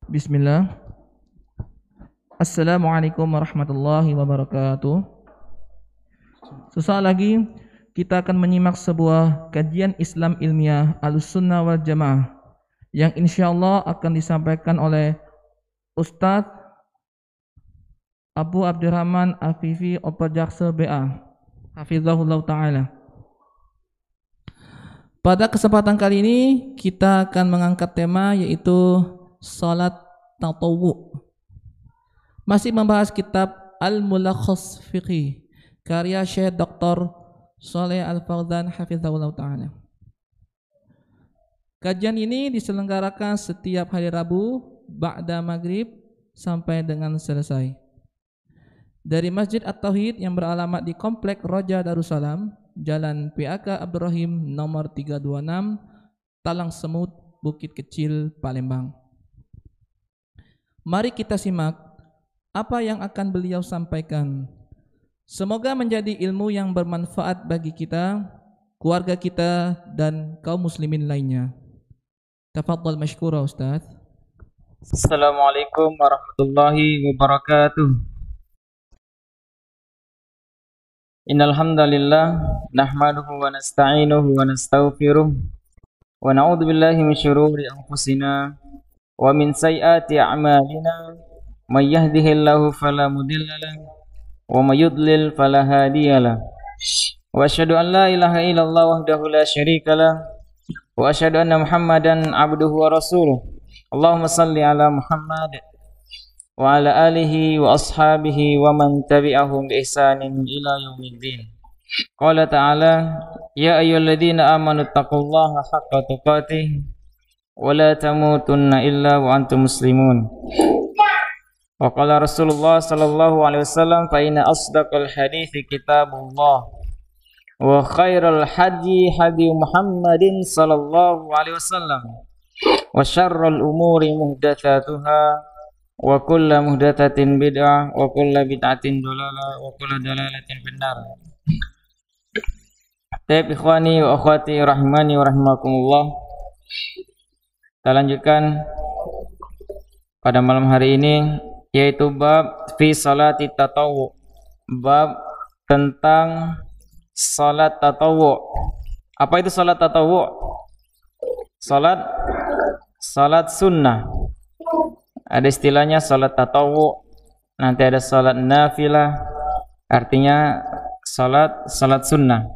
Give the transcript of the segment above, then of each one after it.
Bismillah. Assalamualaikum warahmatullahi wabarakatuh. Sesaat lagi kita akan menyimak sebuah kajian Islam ilmiah Ahlussunnah wal Jamaah yang insyaallah akan disampaikan oleh Ustadz Abu Abdurrahman Afifi Operjakse BA Hafizahullah Ta'ala. Pada kesempatan kali ini kita akan mengangkat tema yaitu salat tatawwu. Masih membahas kitab Al-Mulakhas Fiqih karya Syekh Dr. Shalih Al-Fauzan Hafizahullah Ta'ala. Kajian ini diselenggarakan setiap hari Rabu ba'da maghrib sampai dengan selesai dari Masjid At-Tauhid yang beralamat di Komplek Roja Darussalam, Jalan PAK Abdurrahim nomor 326, Talang Semut, Bukit Kecil, Palembang. Mari kita simak apa yang akan beliau sampaikan. Semoga menjadi ilmu yang bermanfaat bagi kita, keluarga kita, dan kaum muslimin lainnya. Tafadhal mashkura Ustaz. Assalamualaikum warahmatullahi wabarakatuh. Innal hamdalillah nahmaduhu wa nasta'inuhu wa nastaghfiruh wa na'udzu billahi min syururi anfusina wa min sayyiati a'malina may yahdihillahu fala mudilla lahu wa may yudlil fala hadiyalah. Wa asyhadu an la ilaha illallah wahdahu la syarikalah wa asyhadu anna Muhammadan abduhu wa rasuluh. Allahumma salli ala Muhammad wa ala alihi wa ashabihi wa man tabi'ahum bi ihsanin ila yaumiddin. Qala ta'ala ya ayyuhalladzina amanu taqullaha haqqa tuqatih wa la tamutunna illa wa antum muslimun. Wa qala Rasulullah sallallahu alaihi wasallam fa inna asdaqal hadithi kitabullah wa khairal hadi hadi Muhammadin sallallahu alaihi wasallam wa syarrul umuri muhdatsatuha wa kullu muhdatsatin bid'ah wa kullu bid'atin dhalalah wa kullu dhalalatin finnar. Taib ikhwani wa akhwati rahimani wa rahimakumullah. Kita lanjutkan pada malam hari ini yaitu bab fi salati tatawwu, bab tentang salat tatawwu. Apa itu salat tatawwu? Salat sunnah. Ada istilahnya salat tatawwu, nanti ada salat nafilah, artinya salat sunnah.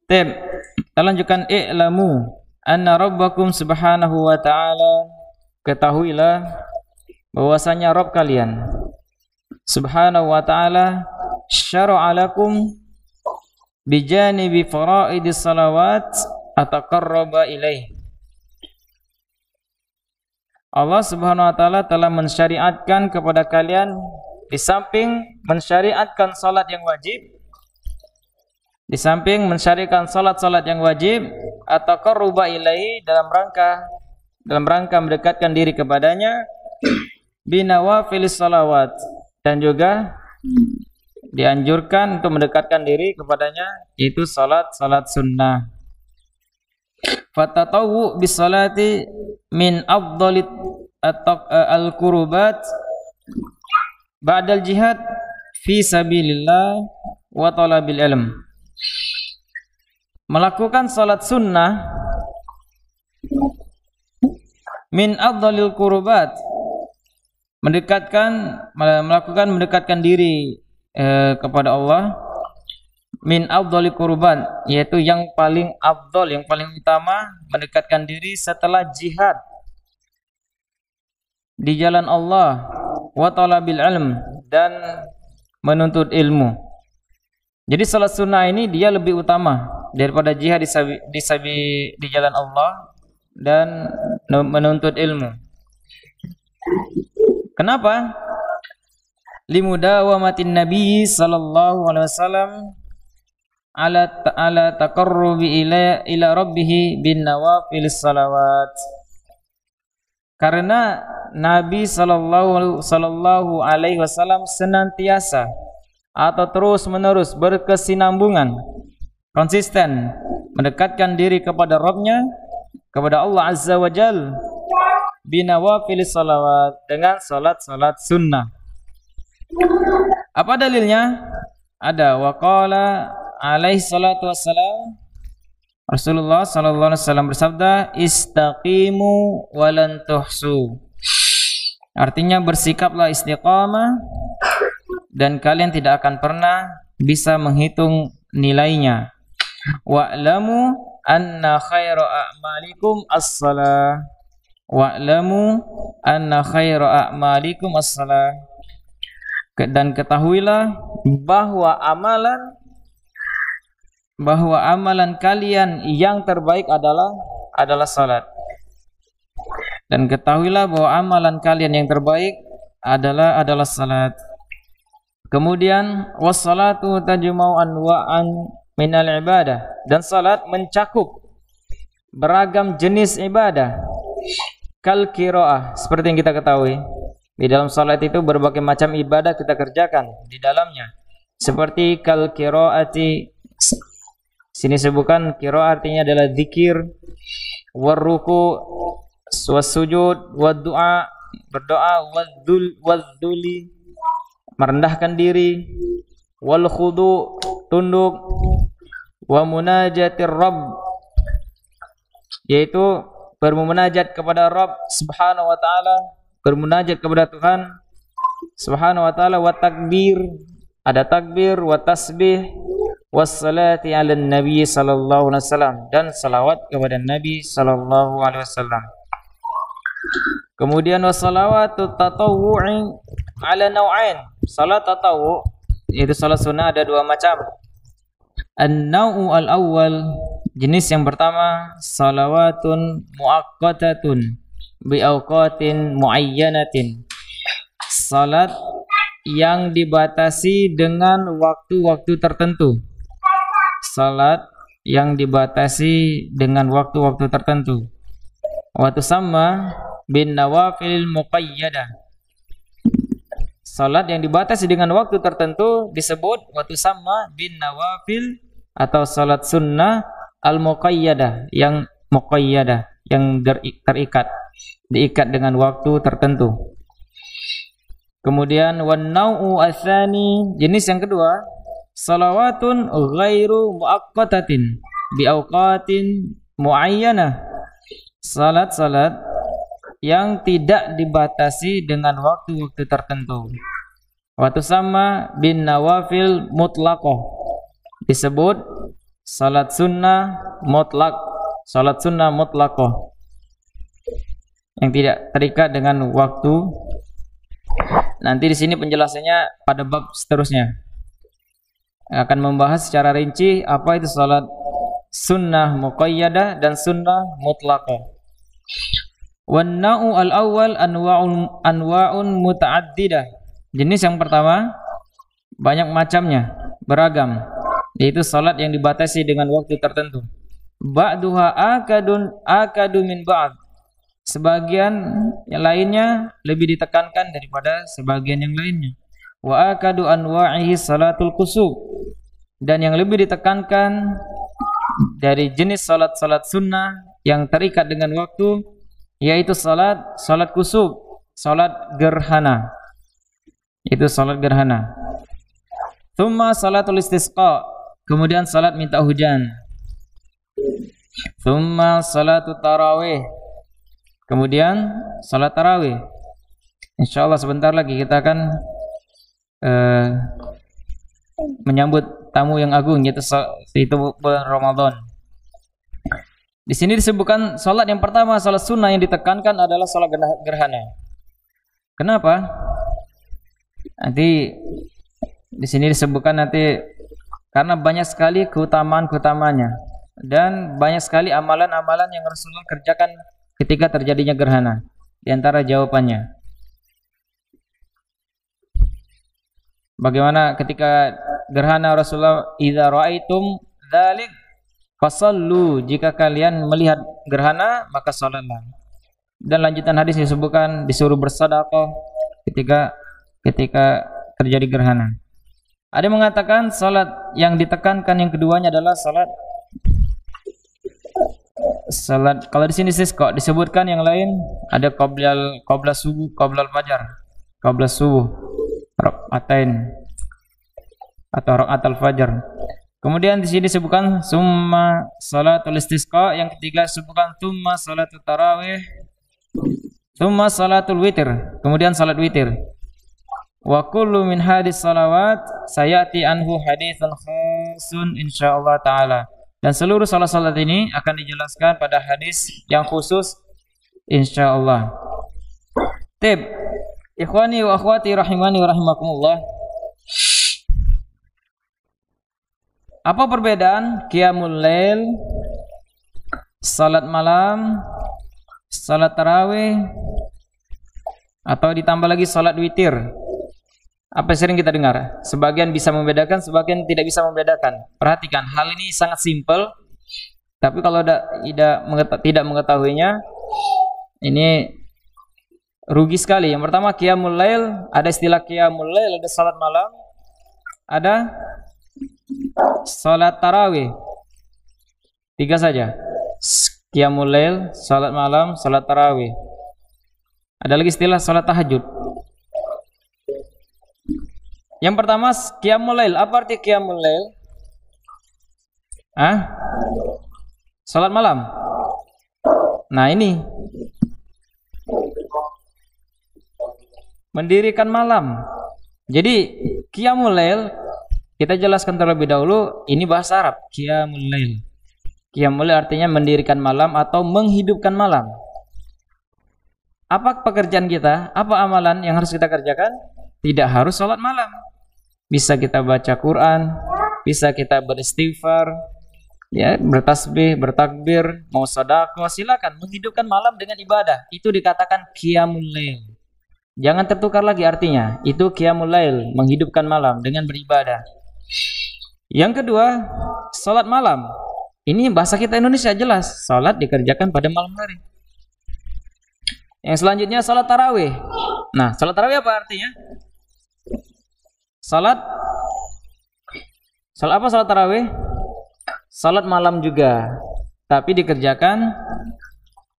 Kita lanjutkan. I'lamu anna rabbakum subhanahu wa ta'ala, ketahuilah bahwasanya Rabb kalian subhanahu wa ta'ala syara'a lakum bijanibi faraidis salawat ataqarraba ilaih. Allah Subhanahu wa taala telah mensyariatkan kepada kalian di samping mensyariatkan salat yang wajib, di samping mensyariatkan salat-salat yang wajib, ataqarruba ilaihi dalam rangka mendekatkan diri kepadanya, binawafilis salawat, dan juga dianjurkan untuk mendekatkan diri kepadanya itu salat sunnah. Fatatawwu bisalati min afdalit al-qurubat ba'dal jihad fi sabilillah wa talabil ilm. Melakukan salat sunnah min afdalil qurubat, mendekatkan diri kepada Allah, min afdhalil qurban, yaitu yang paling afdal, yang paling utama, mendekatkan diri setelah jihad di jalan Allah, wa talabil ilm, dan menuntut ilmu. Jadi salat sunnah ini dia lebih utama daripada jihad di jalan Allah dan menuntut ilmu. Kenapa? Limudawamatin Nabi sallallahu alaihi wasallam ala taqarrubi ila rabbih bin nawafilis salawat. Karena Nabi sallallahu alaihi wasallam senantiasa atau terus-menerus berkesinambungan, konsisten mendekatkan diri kepada Rabb-Nya kepada Allah Azza wa Jal binawafilis salawat, dengan salat-salat sunnah. Apa dalilnya? Ada waqala alaihi salatu wassalam, Rasulullah sallallahu alaihi wasallam bersabda, istaqimu walan tuhsu. Artinya bersikaplah istiqamah dan kalian tidak akan pernah bisa menghitung nilainya. Wa'lamu anna khaira a'malikum as-salah. Wa'lamu anna khaira a'malikum as-salah. Dan ketahuilah bahwa amalan kalian yang terbaik adalah salat. Dan ketahuilah bahwa amalan kalian yang terbaik adalah salat. Kemudian wassalatu tajma'u anwa'an minal ibadah, dan salat mencakup beragam jenis ibadah. Kal qiraah, seperti yang kita ketahui, di dalam salat itu berbagai macam ibadah kita kerjakan di dalamnya. Seperti kal qiraati, sini sebutkan qiraah artinya adalah zikir, warruku, wasujud, waddu'a, berdoa, wadzuli, merendahkan diri, wal khudu, tunduk, wa munajatir rabb, yaitu bermunajat kepada Rabb subhanahu wa ta'ala, bermunajat kepada Tuhan subhanahu wa ta'ala, wa takbir, ada takbir, wa tasbih, wassalati ala nabi sallallahu alaihi wasallam, dan salawat kepada Nabi sallallahu alaihi wasallam. Kemudian wassalawatu tatawwu'i ala naw'ain, salat tatawwu, yaitu salat sunnah ada dua macam. An-naw'u al-awwal, jenis yang pertama, salawatun muaqqatatun bi awqatin muayyanatin, salat yang dibatasi dengan waktu-waktu tertentu. Salat yang dibatasi dengan waktu-waktu tertentu. Wa tusamma bin nawafil muqayyadah, salat yang dibatasi dengan waktu tertentu disebut wa tusamma bin nawafil, atau salat sunnah al-muqayyadah, yang muqayyadah, yang terikat, diikat dengan waktu tertentu. Kemudian wan nau'u atsani, jenis yang kedua, salawatun ghairu muaqqatatin bi awqatin muayyanah, salat-salat yang tidak dibatasi dengan waktu-waktu tertentu. Wa tusamma bin nawafil mutlaqah, disebut salat sunnah mutlak, salat sunnah mutlaqah, yang tidak terikat dengan waktu. Nanti di sini penjelasannya pada bab seterusnya akan membahas secara rinci apa itu salat sunnah muqayyadah dan sunnah mutlaqah. Wan na'u al-awwal anwa'un muta'addidah, jenis yang pertama banyak macamnya, beragam, yaitu salat yang dibatasi dengan waktu tertentu. Ba'duha akadu min ba'd, sebagian yang lainnya lebih ditekankan daripada sebagian yang lainnya. Wa akadu anwa'ihi salatul kusuf, dan yang lebih ditekankan dari jenis salat-salat sunnah yang terikat dengan waktu, yaitu salat kusuf, salat gerhana, itu salat gerhana. Thumma salatul istisqa, kemudian salat minta hujan. Thumma salatut tarawih, kemudian salat tarawih. Insyaallah sebentar lagi kita akan menyambut tamu yang agung, yaitu bulan Ramadan. Di sini disebutkan salat yang pertama, salat sunnah yang ditekankan adalah salat gerhana. Kenapa? Nanti di sini disebutkan nanti karena banyak sekali keutamaan-keutamanya dan banyak sekali amalan-amalan yang Rasulullah kerjakan ketika terjadinya gerhana. Di antara jawabannya, bagaimana ketika gerhana Rasulullah, idza raaitum dzalik fasallu, jika kalian melihat gerhana maka salatlah. Dan lanjutan hadis disebutkan disuruh bersedekah ketika terjadi gerhana. Ada yang mengatakan salat yang ditekankan yang keduanya adalah salat, kalau di sini kok disebutkan yang lain ada qabla subuh, qabla fajar, qabla subuh, rakaatain atau rakaatul fajar. Kemudian di sini disebutkan summa salatul istisqa, yang ketiga disebutkan summa salatul tarawih, summa salatul witir, kemudian salat witir. Wa kullu min hadis salawat sayati anhu haditsun khusun insyaallah taala. Dan seluruh salat-salat ini akan dijelaskan pada hadis yang khusus insyaallah. Tib, ikhwani wa akhwati rahimani wa rahimakumullah. Apa perbedaan qiyamul lail, salat malam, salat tarawih, atau ditambah lagi salat witir? Apa sering kita dengar? Sebagian bisa membedakan, sebagian tidak bisa membedakan. Perhatikan, hal ini sangat simpel, tapi kalau tidak mengetahuinya, ini rugi sekali. Yang pertama, qiyamul lail, ada istilah qiyamul lail, ada salat malam, ada salat tarawih. 3 saja. Qiyamul lail, salat malam, salat tarawih. Ada lagi istilah salat tahajud. Yang pertama, qiyamul lail. Apa arti qiyamul lail? Salat malam. Nah, ini mendirikan malam. Jadi qiyamul lail kita jelaskan terlebih dahulu, ini bahasa Arab, qiyamul lail. Qiyamul lail artinya mendirikan malam atau menghidupkan malam. Apa pekerjaan kita? Apa amalan yang harus kita kerjakan? Tidak harus salat malam. Bisa kita baca Quran, bisa kita beristighfar, ya, bertasbih, bertakbir, mau sedekah, silakan. Menghidupkan malam dengan ibadah, itu dikatakan qiyamul lail. Jangan tertukar lagi artinya. Itu qiyamul lail, menghidupkan malam dengan beribadah. Yang kedua, salat malam. Ini bahasa kita Indonesia jelas, salat dikerjakan pada malam hari. Yang selanjutnya salat tarawih. Nah, salat tarawih apa artinya? Salat apa salat tarawih? Salat malam juga, tapi dikerjakan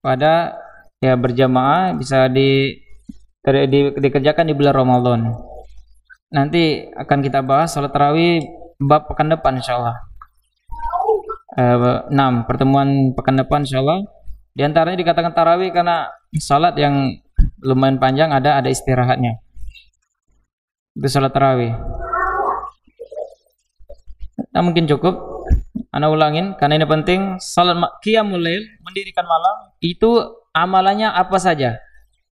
pada ya berjamaah, bisa dikerjakan di bulan Ramadan. Nanti akan kita bahas salat tarawih bab pekan depan insyaallah. 6 pertemuan pekan depan insyaallah. Di antaranya dikatakan tarawih karena salat yang lumayan panjang, ada istirahatnya. Itu salat tarawih. Nah, mungkin cukup. Ana ulangin karena ini penting. Salat qiyamul lail, mendirikan malam, itu amalannya apa saja?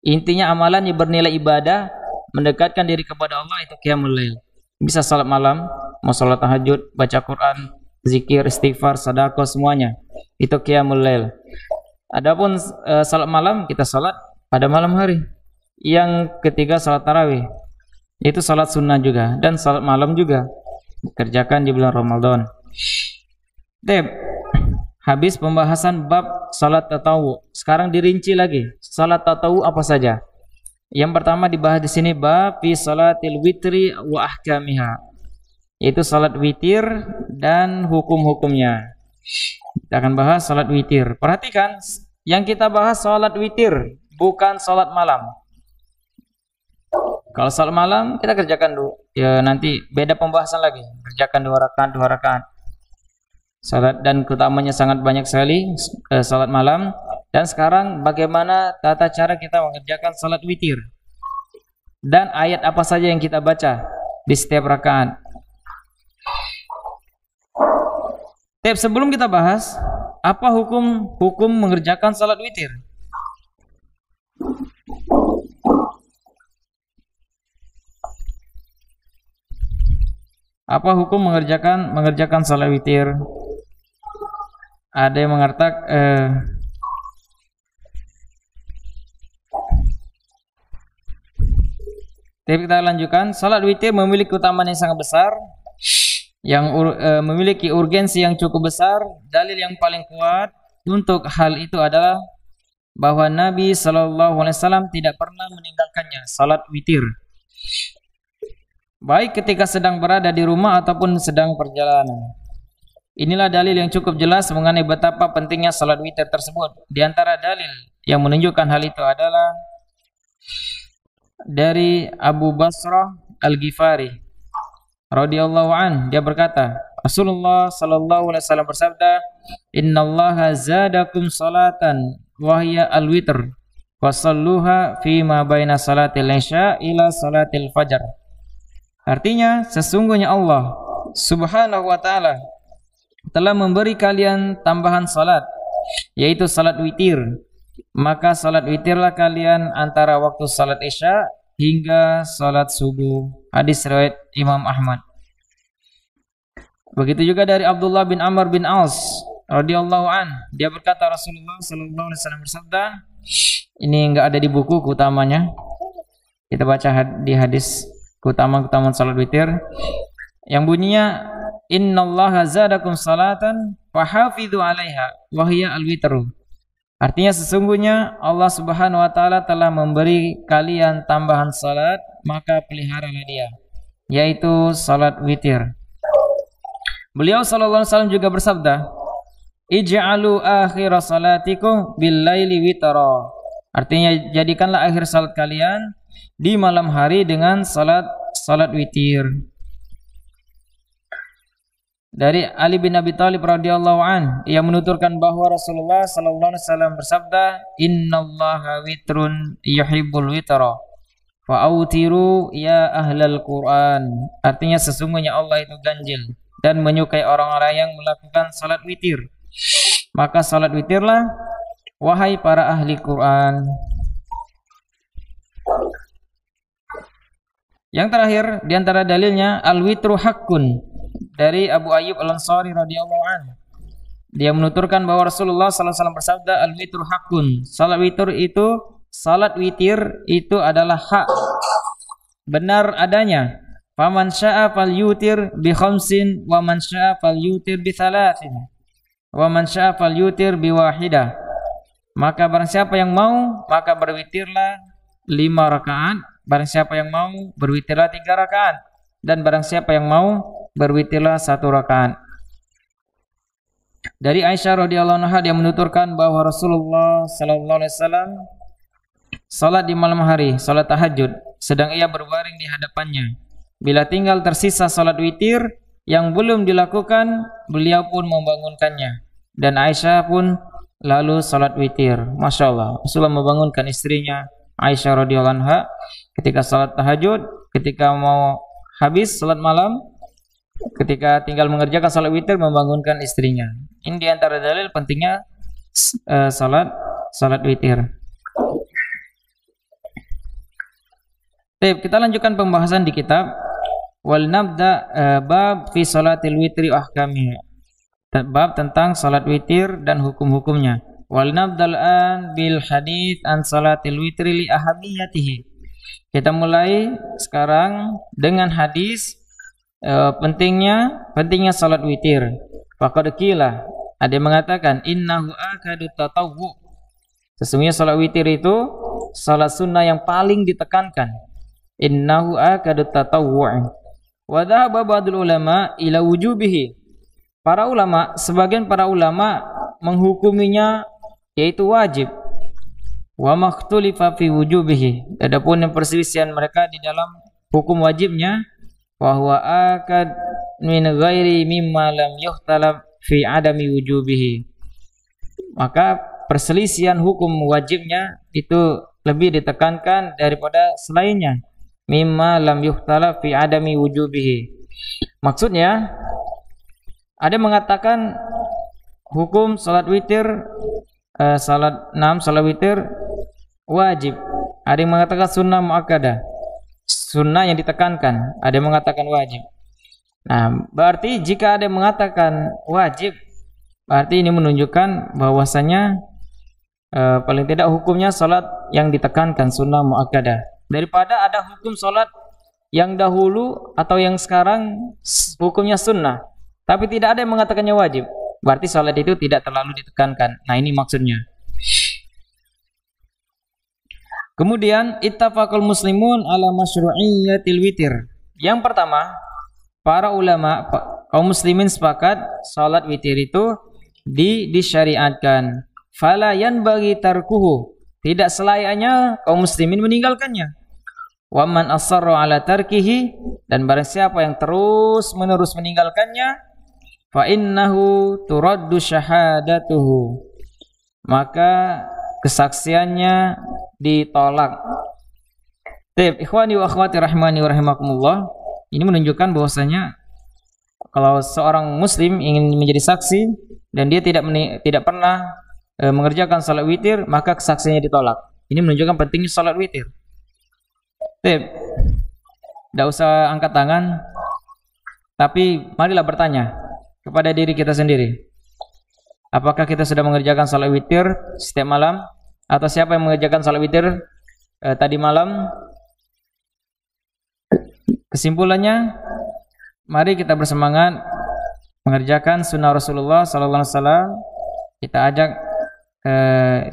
Intinya amalan yang bernilai ibadah, mendekatkan diri kepada Allah, itu qiyamul lail. Bisa salat malam, mau salat tahajud, baca Quran, zikir, istighfar, sedekah, semuanya. Itu qiyamul lail. Adapun salat malam, kita salat pada malam hari. Yang ketiga salat tarawih. Itu salat sunnah juga, dan salat malam juga dikerjakan di bulan Ramadan. Habis pembahasan bab salat tatawu. Sekarang dirinci lagi. Salat tatawu apa saja? Yang pertama dibahas di sini bab fi salatil witri wa ahkamiha. Yaitu salat witir dan hukum-hukumnya. Kita akan bahas salat witir. Perhatikan, yang kita bahas salat witir, bukan salat malam. Kalau salat malam kita kerjakan dulu, ya nanti beda pembahasan lagi. Kerjakan 2 rakaat. Salat dan keutamanya sangat banyak sekali salat malam. Dan sekarang bagaimana tata cara kita mengerjakan salat witir? Dan ayat apa saja yang kita baca di setiap rakaat? Sebelum kita bahas apa hukum mengerjakan salat witir? Apa hukum mengerjakan salat witir? Ada yang mengatakan kita lanjutkan. Salat witir memiliki keutamaan yang sangat besar, yang memiliki urgensi yang cukup besar. Dalil yang paling kuat untuk hal itu adalah bahwa Nabi SAW tidak pernah meninggalkannya, salat witir, baik ketika sedang berada di rumah ataupun sedang perjalanan. Inilah dalil yang cukup jelas mengenai betapa pentingnya salat witir tersebut. Di antara dalil yang menunjukkan hal itu adalah dari Abu Basrah Al-Ghifari radhiyallahu an, dia berkata, Rasulullah sallallahu alaihi wasallam bersabda, "Innallaha zadakum salatan wa hiya al-witr, wasalluha fi ma baina salatil isya ila salatil fajar." Artinya, sesungguhnya Allah Subhanahu wa taala telah memberi kalian tambahan salat, yaitu salat witir. Maka salat witirlah kalian antara waktu salat isya hingga salat subuh. Hadis riwayat Imam Ahmad. Begitu juga dari Abdullah bin Amr bin As radhiyallahu an, dia berkata Rasulullah sallallahu alaihi wasallam bersabda, ini enggak ada di buku utamanya. Kita baca di hadis keutamaan salat witir yang bunyinya, innallaha zadakum salatan fahafidhu 'alaiha wa hiya al-witru. Artinya sesungguhnya Allah Subhanahu wa taala telah memberi kalian tambahan salat, maka peliharalah dia, yaitu salat witir. Beliau sallallahu alaihi wasallam juga bersabda, ij'alu akhir salatikum bil laili witra. Artinya jadikanlah akhir salat kalian di malam hari dengan salat witir. Dari Ali bin Abi Thalib radhiyallahu an, ia menuturkan bahwa Rasulullah sallallahu alaihi wasallam bersabda, innallaha witrun yuhibbul witra fa autiru ya ahlal Quran. Artinya sesungguhnya Allah itu ganjil dan menyukai orang-orang yang melakukan salat witir. Maka salat witirlah wahai para ahli Quran. Yang terakhir di antara dalilnya al-witru haqqun, dari Abu Ayyub Al-Ansari radhiyallahu anhu. Dia menuturkan bahwa Rasulullah sallallahu alaihi wasallam bersabda, al-witru haqqun. Salat witir itu adalah hak, benar adanya. Faman syaa'a falyutir bi khamsin wa man syaa'a falyutir bi thalathin wa man syaa'a falyutir bi wahidah. Maka barang siapa yang mau, maka berwitirlah 5 rakaat. Barang siapa yang mau, berwitirlah 3 rakaat. Dan barang siapa yang mau, berwitirlah 1 rakaat. Dari Aisyah radhiyallahu anha, dia menuturkan bahwa Rasulullah sallallahu alaihi wasallam salat di malam hari, salat tahajud, sedang ia berbaring di hadapannya. Bila tinggal tersisa salat witir yang belum dilakukan, beliau pun membangunkannya. Dan Aisyah pun lalu salat witir. Masya Allah, Rasulullah membangunkan istrinya Aisyah radhiyallahu anha ketika salat tahajud, ketika mau habis salat malam, ketika tinggal mengerjakan salat witir, membangunkan istrinya. Ini di antara dalil pentingnya salat witir. Baik, kita lanjutkan pembahasan di kitab wal nabda bab fi salatil witri ahkamiha. Bab tentang salat witir dan hukum-hukumnya. Wal nabdal an bil hadits an salatil witri li ahamiyatihi. Kita mulai sekarang dengan hadis pentingnya salat witir. Faqad qila, ada yang mengatakan innahu akadu tatawwu. Sesungguhnya salat witir itu salat sunnah yang paling ditekankan. Innahu akadu tatawwu'. Wa dhahaba ba'dul ulama ila wujubihi. Sebagian para ulama menghukuminya yaitu wajib. Wa makhtulifa fi wujubihi. Adapun yang perselisihan mereka di dalam hukum wajibnya, wa huwa akad min ghairi mimma lam yukhtalaf fi adami wujubihi. Maka perselisihan hukum wajibnya itu lebih ditekankan daripada selainnya. Mimma lam yukhtalaf fi adami wujubihi. Maksudnya ada yang mengatakan hukum salat witir salat witir wajib. Ada yang mengatakan sunnah muakkadah, sunnah yang ditekankan. Ada yang mengatakan wajib. Nah, berarti jika ada yang mengatakan wajib, berarti ini menunjukkan bahwasanya paling tidak hukumnya salat yang ditekankan, sunnah muakkadah, daripada ada hukum salat yang dahulu atau yang sekarang hukumnya sunnah tapi tidak ada yang mengatakannya wajib. Berarti salat itu tidak terlalu ditekankan. Nah, ini maksudnya. Kemudian ittafaqal muslimun ala masyru'iyyatil witir. Yang pertama, para ulama kaum muslimin sepakat salat witir itu disyariatkan. Fala yanbaghi tarkuhu, tidak selayaknya kaum muslimin meninggalkannya. Wa man asarra ala tarkihi, dan barang siapa yang terus menerus meninggalkannya, fa innahu turaddu syahadatuhu, maka kesaksiannya ditolak. Ikhwani wa akhwati rahimani wa rahimakumullah, ini menunjukkan bahwasanya kalau seorang muslim ingin menjadi saksi dan dia tidak pernah mengerjakan salat witir, maka kesaksiannya ditolak. Ini menunjukkan pentingnya salat witir. Tidak usah angkat tangan, tapi marilah bertanya kepada diri kita sendiri. Apakah kita sudah mengerjakan salat witir setiap malam? Atau siapa yang mengerjakan salat witir tadi malam? Kesimpulannya, mari kita bersemangat mengerjakan sunnah Rasulullah sallallahu alaihi wasallam. Kita ajak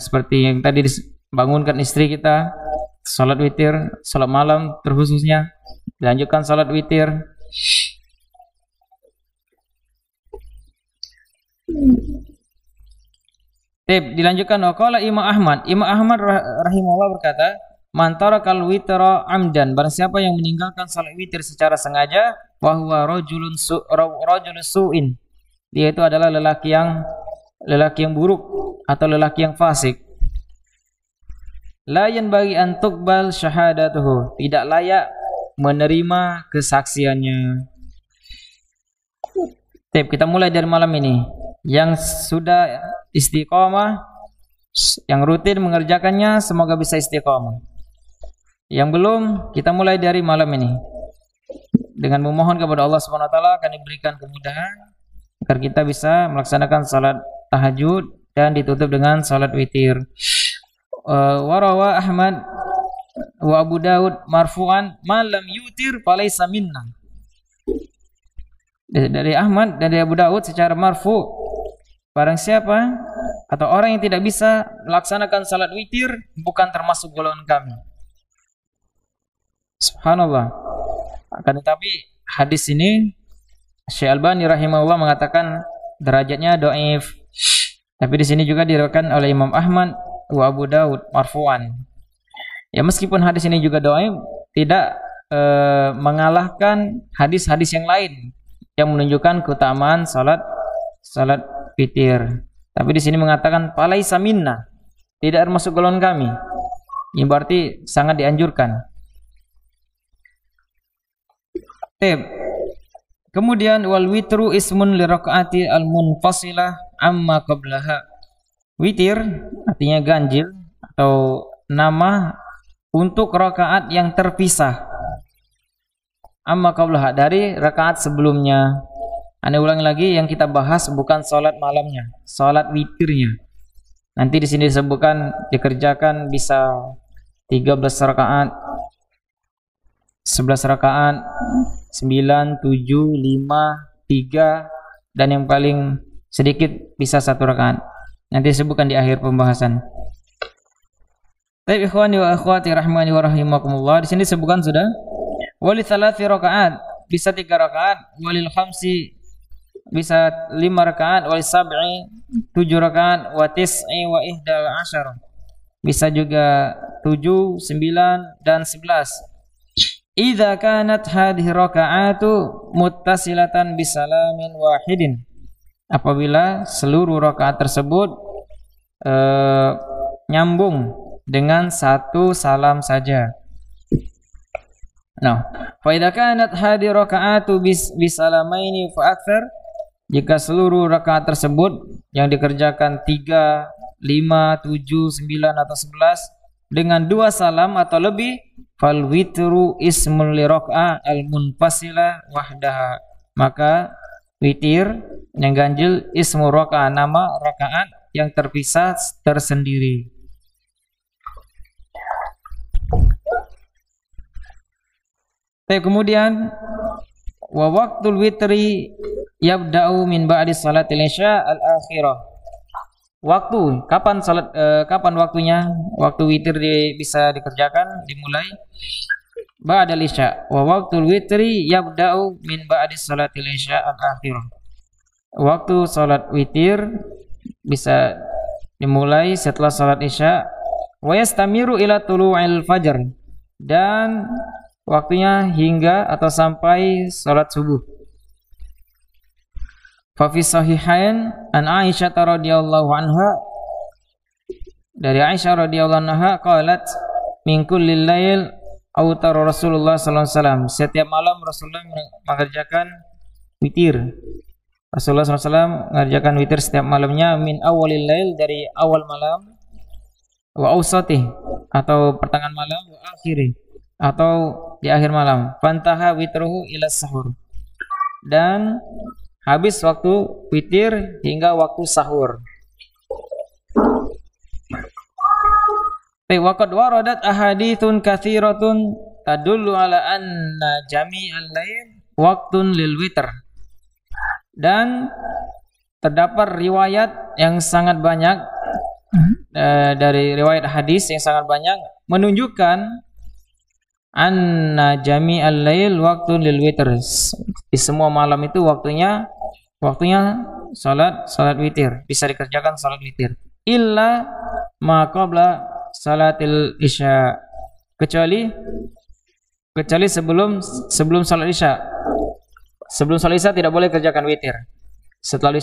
seperti yang tadi bangunkan istri kita, salat witir, salat malam terkhususnya, dilanjutkan salat witir. Dilanjutkan waqala Imam Ahmad. Imam Ahmad rahimahullah berkata, man tarakal witra amdan, barang siapa yang meninggalkan salat witir secara sengaja, wa huwa rajulun su'in, dia itu adalah lelaki yang buruk atau lelaki yang fasik. La yanbaghi an tuqbal syahadatuhu, tidak layak menerima kesaksiannya. Kita mulai dari malam ini. Yang sudah istiqomah, yang rutin mengerjakannya, semoga bisa istiqomah. Yang belum, kita mulai dari malam ini dengan memohon kepada Allah Subhanahu wa taala akan diberikan kemudahan agar kita bisa melaksanakan salat tahajud dan ditutup dengan salat witir. Warawa Ahmad wa Abu Daud marfu'an man lam yutir falaysa minna. Dari Ahmad dan dari Abu Daud secara marfu', barang siapa atau orang yang tidak bisa melaksanakan salat witir bukan termasuk golongan kami. Subhanallah. Akan tetapi hadis ini Syekh Albani rahimahullah mengatakan derajatnya dhaif. Tapi di sini juga diriwayatkan oleh Imam Ahmad wa Abu Daud marfu'an. Ya, meskipun hadis ini juga dhaif, tidak mengalahkan hadis-hadis yang lain yang menunjukkan keutamaan salat witir. Tapi di sini mengatakan falaisa minna, tidak termasuk golongan kami. Ini berarti sangat dianjurkan. Kemudian wal witru ismun li rakaati al munfasilah amma qablaha. Witir artinya ganjil atau nama untuk rakaat yang terpisah. Amma qablaha, dari rakaat sebelumnya. Anda ulangi lagi, yang kita bahas bukan salat malamnya, salat witirnya. Nanti di sini disebutkan dikerjakan bisa 13 rakaat, 11 rakaat, 9, 7, 5, 3, dan yang paling sedikit bisa 1 rakaat. Nanti disebutkan di akhir pembahasan. Baik ikhwani wa akhwati rahimani wa rahimakumullah, di sini disebutkan sudah wali thalathi rakaat, bisa 3 rakaat, walil khamsi bisa 5 rakaat, wali sab'i 7 rakaat, wa tis'i wa ihdal asyar, bisa juga 7, 9 dan 11. Idza kanat hadhihi raka'atu muttasilatan bisalamin wahidin, apabila seluruh rakaat tersebut nyambung dengan 1 salam saja. Nah, fa idza kanat hadhihi raka'atu bisalamaini fa akthar, jika seluruh rakaat tersebut yang dikerjakan 3, 5, 7, 9 atau 11 dengan 2 salam atau lebih, fal witru ismul li raka'ah al munfasilah wahdaha, maka witir yang ganjil ismu raka'ah, nama rakaat yang terpisah tersendiri. Kemudian wa waqtul witri yabda'u min ba'di salatil isya al-akhirah. Waktu kapan waktunya? Waktu witir bisa dikerjakan dimulai ba'dal isya wa waqtul witri yabda'u min ba'di salatil isya al-akhir. Waktu salat witir bisa dimulai setelah salat isya, wa yastamiru ila tulu'il fajr, dan waktunya hingga atau sampai salat subuh. Fa fi sahihain an Aisyah radhiyallahu anha, dari Aisyah radhiyallahu anha qalat min kullil lail autar Rasulullah sallallahu alaihi wasallam, setiap malam Rasulullah mengerjakan witir. Rasulullah SAW mengerjakan witir setiap malamnya, min awalil lail, dari awal malam, wa awsatih, atau pertengahan malam, wa akhirih, atau di akhir malam, fantaha witruhu ila sahur, dan habis waktu witir hingga waktu sahur. Waqad waradat ahaditsun katsiratun tadullu ala anna jami'al lail waqtun lil witr. Dan terdapat riwayat yang sangat banyak, dari riwayat hadis yang sangat banyak menunjukkan anna jami'al lail waqtun lil witr. Di semua malam itu waktunya salat witir, bisa dikerjakan salat witir. Illa ma qabla salatil isya, kecuali sebelum salat isya. Sebelum salat isya tidak boleh kerjakan witir. Setelah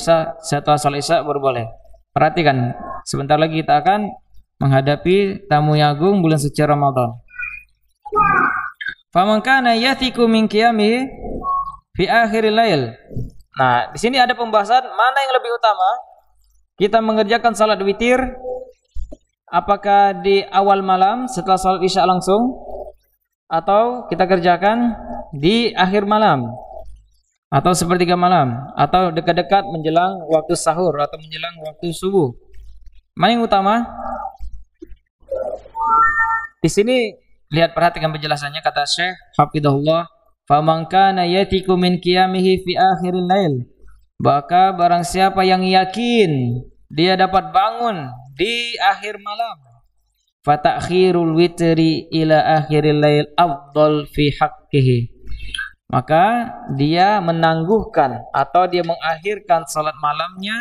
salat isya baru boleh. Perhatikan, sebentar lagi kita akan menghadapi tamu yang agung bulan suci Ramadan. Faman kana yathiku min qiyamihi fi akhiril lail. Nah, di sini ada pembahasan mana yang lebih utama. Kita mengerjakan salat witir apakah di awal malam setelah salat isya langsung, atau kita kerjakan di akhir malam, atau sepertiga malam, atau dekat-dekat menjelang waktu sahur atau menjelang waktu subuh. Mana yang utama? Di sini lihat, perhatikan penjelasannya, kata Syekh Hafizahullah, faman kana yatiku min qiyamihi fi akhiril lail, maka barang siapa yang yakin dia dapat bangun di akhir malam, fatakhirul witri ila akhiril lail afdal fi haqqihi, maka dia menangguhkan atau dia mengakhirkan salat malamnya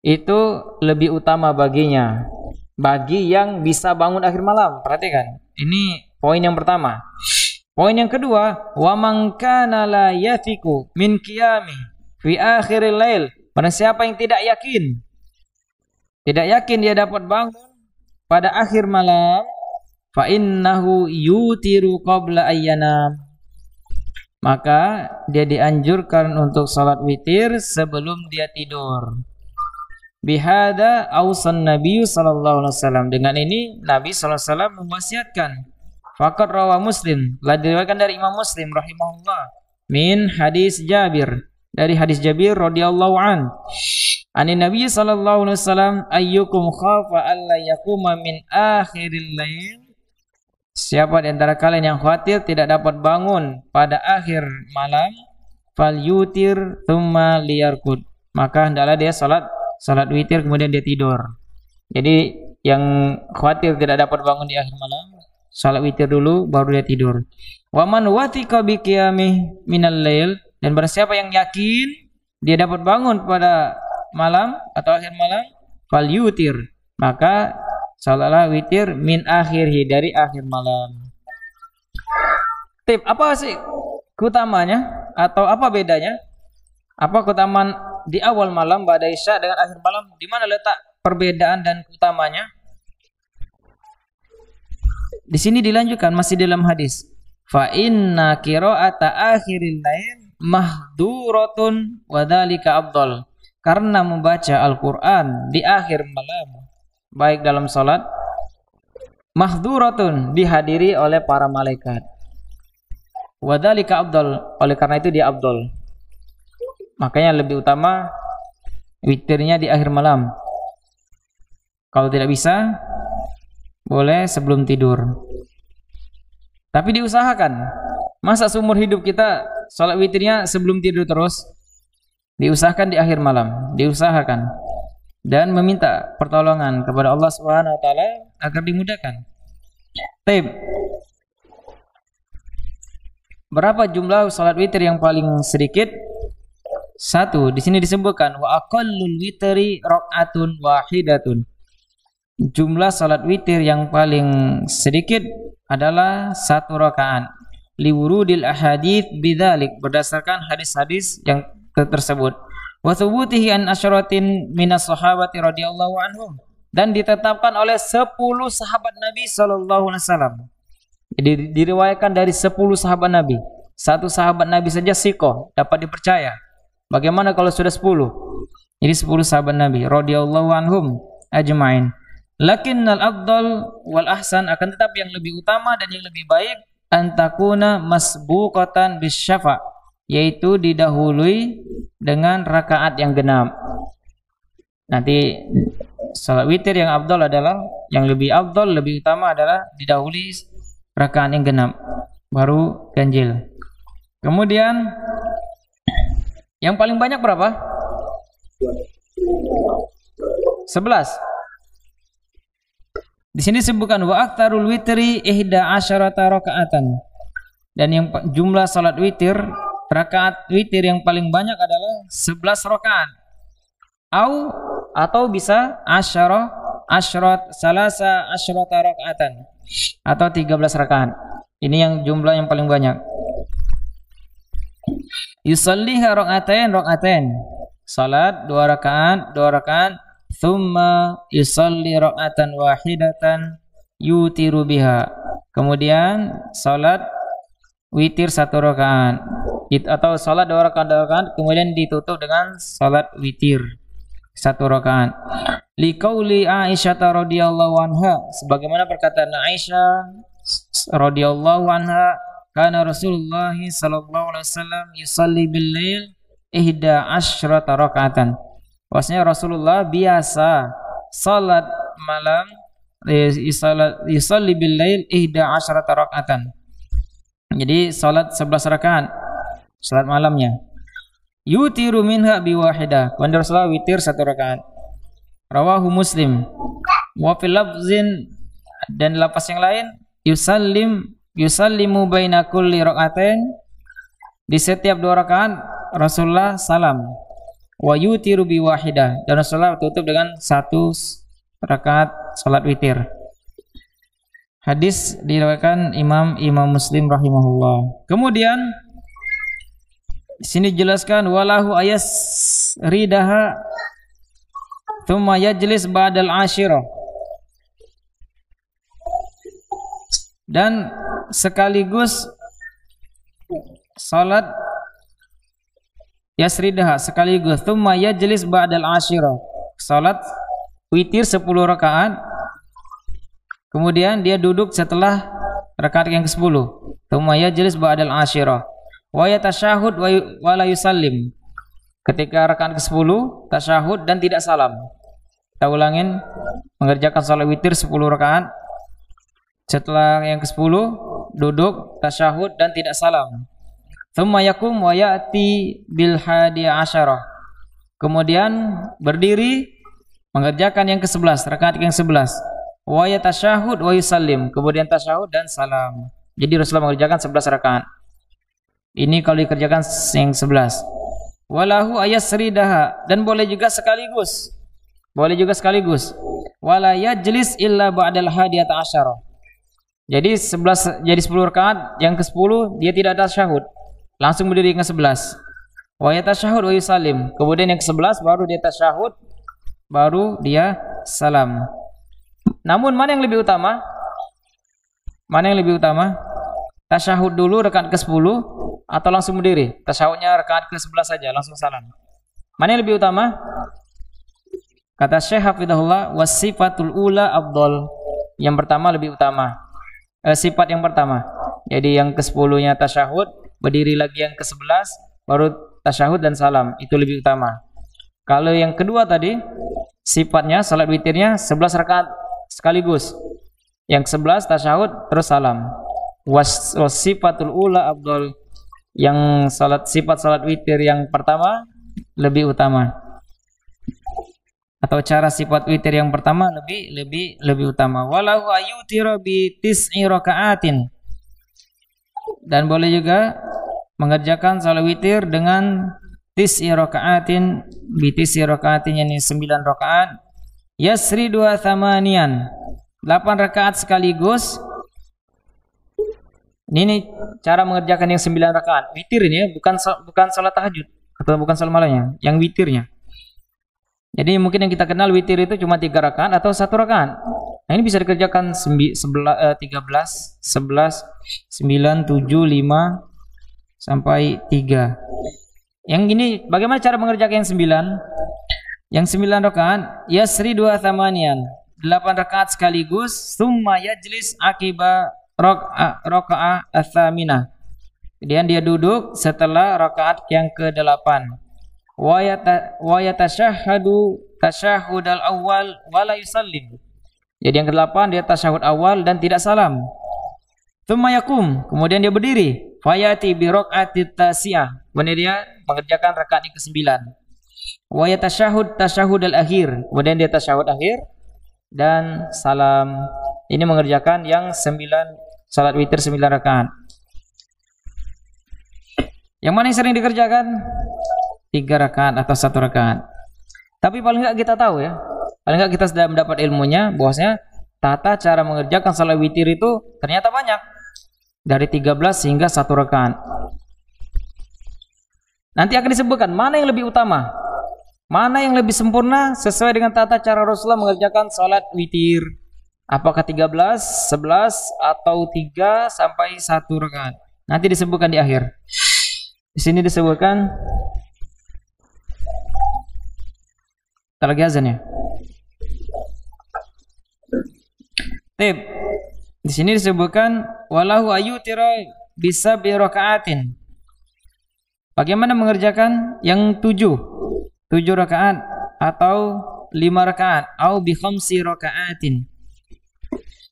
itu lebih utama baginya, bagi yang bisa bangun akhir malam. Perhatikan, ini poin yang pertama. Poin yang kedua, wa man kana la yathiqu min qiyami fi akhiril lail, pada siapa yang tidak yakin dia dapat bangun pada akhir malam, fa innahu yutiru qabla ayyanam, maka dia dianjurkan untuk salat witir sebelum dia tidur. Bihada ausan Nabi sallallahu alaihi wasallam, dengan ini Nabi sallallahu alaihi wasallam mewasiatkan. Faqad rawa Muslim, telah diriwayatkan dari Imam Muslim rahimahullah, min hadis Jabir, dari hadis Jabir radhiyallahu an. Ani Nabi sallallahu alaihi wasallam, ayyukum khafa alla yakuma min akhiril lail, siapa di antara kalian yang khawatir tidak dapat bangun pada akhir malam, fal yutir thumma liyarkud, maka hendaklah dia salat witir kemudian dia tidur. Jadi yang khawatir tidak dapat bangun di akhir malam, salat witir dulu baru dia tidur. Wa man wathiqa bi qiyamih minal lail, dan barang siapa yang yakin dia dapat bangun pada malam atau akhir malam, fal yutir, maka salatlah witir min akhirhi, dari akhir malam. Tip, apa sih keutamanya atau apa bedanya? Apa keutamaan di awal malam ba'da isya dengan akhir malam? Di mana letak perbedaan dan keutamanya? Di sini dilanjutkan masih dalam hadis. Fa inna qira'ata akhiril lail mahduratun wa dzalika afdal. Karena membaca Al-Qur'an di akhir malam, baik dalam salat, mahduratun, dihadiri oleh para malaikat. Wa dzalika afdal, oleh karena itu dia afdal. Makanya lebih utama witirnya di akhir malam. Kalau tidak bisa, boleh sebelum tidur. Tapi diusahakan. Masa seumur hidup kita salat witirnya sebelum tidur terus? Diusahakan di akhir malam, diusahakan. Dan meminta pertolongan kepada Allah Subhanahu wa taala agar dimudahkan. Taib. berapa jumlah salat witir yang paling sedikit? 1. Di sini disebutkan wa aqallul witri rakaatun wahidatun. Jumlah salat witir yang paling sedikit adalah 1 rakaat. Liwurudil ahadits bidzalik, berdasarkan hadis-hadis yang tersebut. Wa thubutihi an asyaratin minas sahabati radhiyallahu anhum, dan ditetapkan oleh 10 sahabat Nabi sallallahu alaihi wasallam. Jadi diriwayatkan dari 10 sahabat Nabi. Satu sahabat Nabi saja siqah, dapat dipercaya. Bagaimana kalau sudah 10? Jadi 10 sahabat Nabi radhiyallahu anhum ajma'in. Lakinnal afdal wal ahsan, akan tetapi yang lebih utama dan yang lebih baik, antakuna masbuqatan bisyafa, yaitu didahului dengan rakaat yang genap. Nanti salat witir yang afdal adalah, yang lebih afdal, lebih utama adalah didahului rakaat yang genap, baru ganjil. Kemudian yang paling banyak berapa? 11. Di sini disebutkan wa aktsarul witri 11 rakaatan. Dan yang jumlah salat witir, rakaat witir yang paling banyak adalah 11 rakaat. Atau bisa salasa asyrata rakaatan, atau 13 rakaat. Ini yang jumlah yang paling banyak. Yusalliha rakatain, salat 2 rakaat, thumma yusalli rakaatan wahidatan yutiru biha, kemudian salat witir 1 rakaat, atau salat 2 rakaat kemudian ditutup dengan salat witir 1 rakaat. Liqauli Aisyah radhiyallahu anha, sebagaimana perkataan Aisyah radhiyallahu anha, kana Rasulullah sallallahu alaihi wasallam yusalli bil lail 11 rakaatan. Maksudnya Rasulullah biasa salat malam, yusalli bil lail 11 rakaatan. Jadi salat 11 rakaat salat malamnya. Yutiru minha biwahidah, kemudian Rasulullah witir 1 rakaat. Rawahu Muslim. Wa fil lafzin, dan lafaz yang lain, yusallimu baina kulli rakaatain, di setiap 2 rakaat Rasulullah salam. Wa yutiru bi wahidah, dan Rasulullah tutup dengan 1 rakaat salat witir. Hadis diriwayatkan Imam Muslim rahimahullah. Kemudian di sini jelaskan walahu ayas ridaha thumma yajlis ba'dal ashirah, dan sekaligus salat yasridaha, sekaligus thumma yajlis ba'dal ashirah, salat witir 10 rakaat, kemudian dia duduk setelah rakaat yang ke-10, thumma yajlis ba'dal ashirah wa yatasyahhud wa la yusallim, ketika rakaat ke-10 tasyahud dan tidak salam. Kita ulangin, mengerjakan salat witir 10 rakaat, setelah yang ke-10 duduk tasyahud dan tidak salam. Thumma yakum wa ya'ti bil 11, kemudian berdiri mengerjakan yang ke-11, rakaat yang ke-11, wa yatasyahud wa yusallim, kemudian tasyahud dan salam. Jadi Rasulullah mengerjakan 11 rakaat. Ini kalau dikerjakan yang 11. Walahu ayasridaha, dan boleh juga sekaligus. Wala yajlis illa ba'dal 11. Jadi 10 rakaat, yang ke-10 dia tidak tasyahud, langsung berdiri yang ke-11. Wa yatasyahud wa yusallim, kemudian yang ke-11 baru dia tasyahud, baru dia salam. Namun mana yang lebih utama? Tasyahud dulu rakaat ke-10 atau langsung berdiri? Tasyahudnya rakaat ke-11 saja langsung salam. Mana yang lebih utama? Kata Syekh Hafizahullah, wasifatul ula afdal, yang pertama lebih utama. Sifat yang pertama. Jadi yang ke-10-nya tasyahud, berdiri lagi yang ke-11, baru tasyahud dan salam, itu lebih utama. Kalau yang kedua tadi, sifatnya salat witirnya 11 rakaat sekaligus. Yang ke-11 tasyahud terus salam. Wasifatul ula afdal, yang sifat salat witir yang pertama lebih utama, atau cara sifat witir yang pertama lebih utama. Walahu ayutira bi tis'i rakaatin, dan boleh juga mengerjakan salat witir dengan tis'i raka'atin bi tis'i raka'atin, yakni 9 rakaat, yasri 2 thamanian, 8 rakaat sekaligus. Ini cara mengerjakan yang 9 rakaat witir ini ya, bukan salat tahajud atau bukan salat malamnya, yang witirnya. Jadi mungkin yang kita kenal witir itu cuma 3 rakaat atau 1 rakaat. Nah, ini bisa dikerjakan 13, 11, 9, 7, 5 sampai 3. Yang ini bagaimana cara mengerjakan yang 9? Yang 9 rakaat, yasri 2 thamanian, 8 rakaat sekaligus, summa yajlis akiba raka'ah ats-tsaminah. Kemudian dia duduk setelah rakaat yang ke-8. Wa yatashahhadu tasyahhudal awal wa la yusallim. Jadi yang ke-8 dia tasyahud awal dan tidak salam. Tsumma yakum, kemudian dia berdiri. Fayati bi raka'atit tasiyah. Kemudian dia mengerjakan rakaat yang ke-9. Wa yatashahhud tasyahhudal akhir. Kemudian dia tasyahud akhir dan salam. Ini mengerjakan yang 9 salat witir 9 rakaat. Yang mana yang sering dikerjakan? 3 rakaat atau 1 rakaat. Tapi paling enggak kita tahu ya, paling enggak kita sudah mendapat ilmunya bahwasanya tata cara mengerjakan salat witir itu ternyata banyak, dari 13 hingga 1 rakaat. Nanti akan disebutkan mana yang lebih utama, mana yang lebih sempurna sesuai dengan tata cara Rasulullah mengerjakan salat witir. Apakah 13, 11 atau 3 sampai 1 rakaat. Nanti disebutkan di akhir. Di sini disebutkan lagi azan ya. Tip. Di sini disebutkan walahu ayutira bisa bi rakaatin. Bagaimana mengerjakan yang 7 rakaat atau 5 rakaat au bi khamsi rakaatin.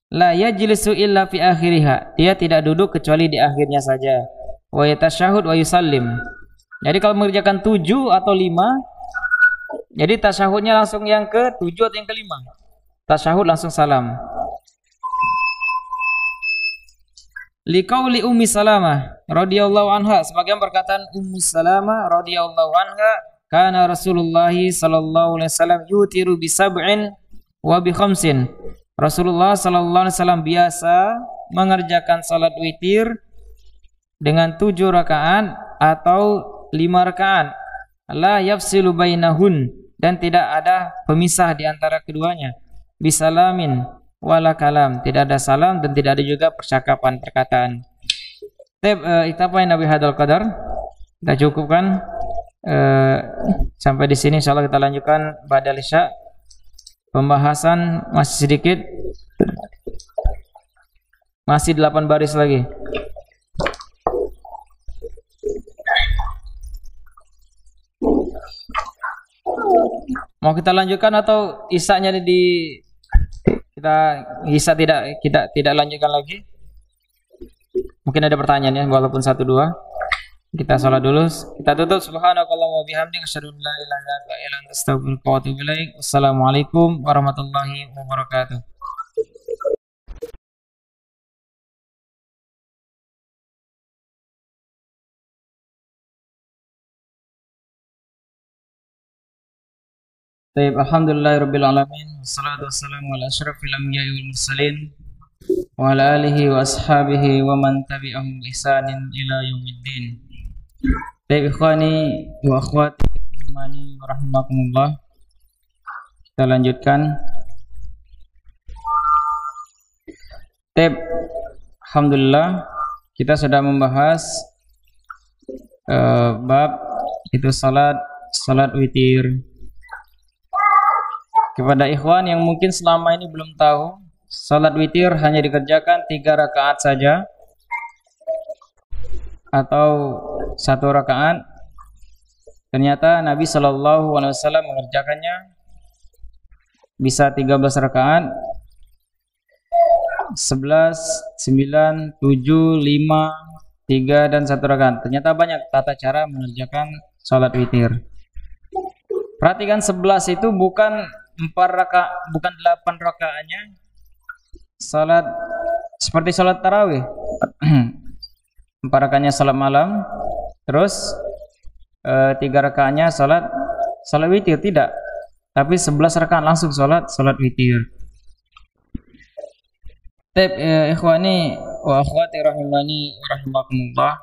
La yajlisu illa fi akhiriha. Dia tidak duduk kecuali di akhirnya saja. Wa yatasyahhud wa yusallim. Jadi kalau mengerjakan 7 atau 5, jadi tasyahudnya langsung yang ke-7 atau yang ke-5. Tasyahud langsung salam. Liqauli Ummi Salamah radhiyallahu anha, sebagian perkataan Ummu Salamah radhiyallahu anha, kana Rasulullah sallallahu alaihi wasallam yutiru bi sab'in wa bi khamsin. Rasulullah sallallahu alaihi wasallam biasa mengerjakan salat witir dengan 7 rakaat atau 5 rakaat. La yafsilu bainahun, dan tidak ada pemisah di antara keduanya. Bisalamin wala kalam, tidak ada salam dan tidak ada juga percakapan perkataan. Itapai Nabi hadal qadar. Kita cukupkan sampai di sini, insyaallah kita lanjutkan ba'dal isya. Pembahasan masih sedikit. Masih 8 baris lagi. Mau kita lanjutkan atau isanya kita tidak lanjutkan lagi? Mungkin ada pertanyaan ya, walaupun 1 2. Kita salat dulu. Kita tutup. Subhanakallahumma wa bihamdika asyhadu an la ilaha illa anta astaghfiruka wa atubu ilaik. Wassalamualaikum warahmatullahi wabarakatuh. Baik, alhamdulillahirabbil alamin, wassalatu wassalamu ala asyrafil anbiya'i wal mursalin wa ala alihi wa ashabihi wa man tabi'ahum bi ihsanin ila yaumiddin. Baik, ikhwani wa akhwati imani wa rahimakumullah. Kita lanjutkan. Baik, alhamdulillah kita sudah membahas bab itu salat witir. Kepada ikhwan yang mungkin selama ini belum tahu, salat witir hanya dikerjakan 3 rakaat saja atau 1 rakaat. Ternyata Nabi SAW mengerjakannya bisa 13 rakaat, 11, 9, 7, 5, 3 dan 1 rakaat. Ternyata banyak tata cara mengerjakan salat witir. Perhatikan 11 itu bukan 4 rakaat, bukan 8 rakaatnya salat seperti salat tarawih. 4 rakaatnya salat malam, terus 3 rakaatnya salat witir, tidak. Tapi 11 rakaat langsung salat witir. Ikhwani wa akhwati rahimani rahimakumullah.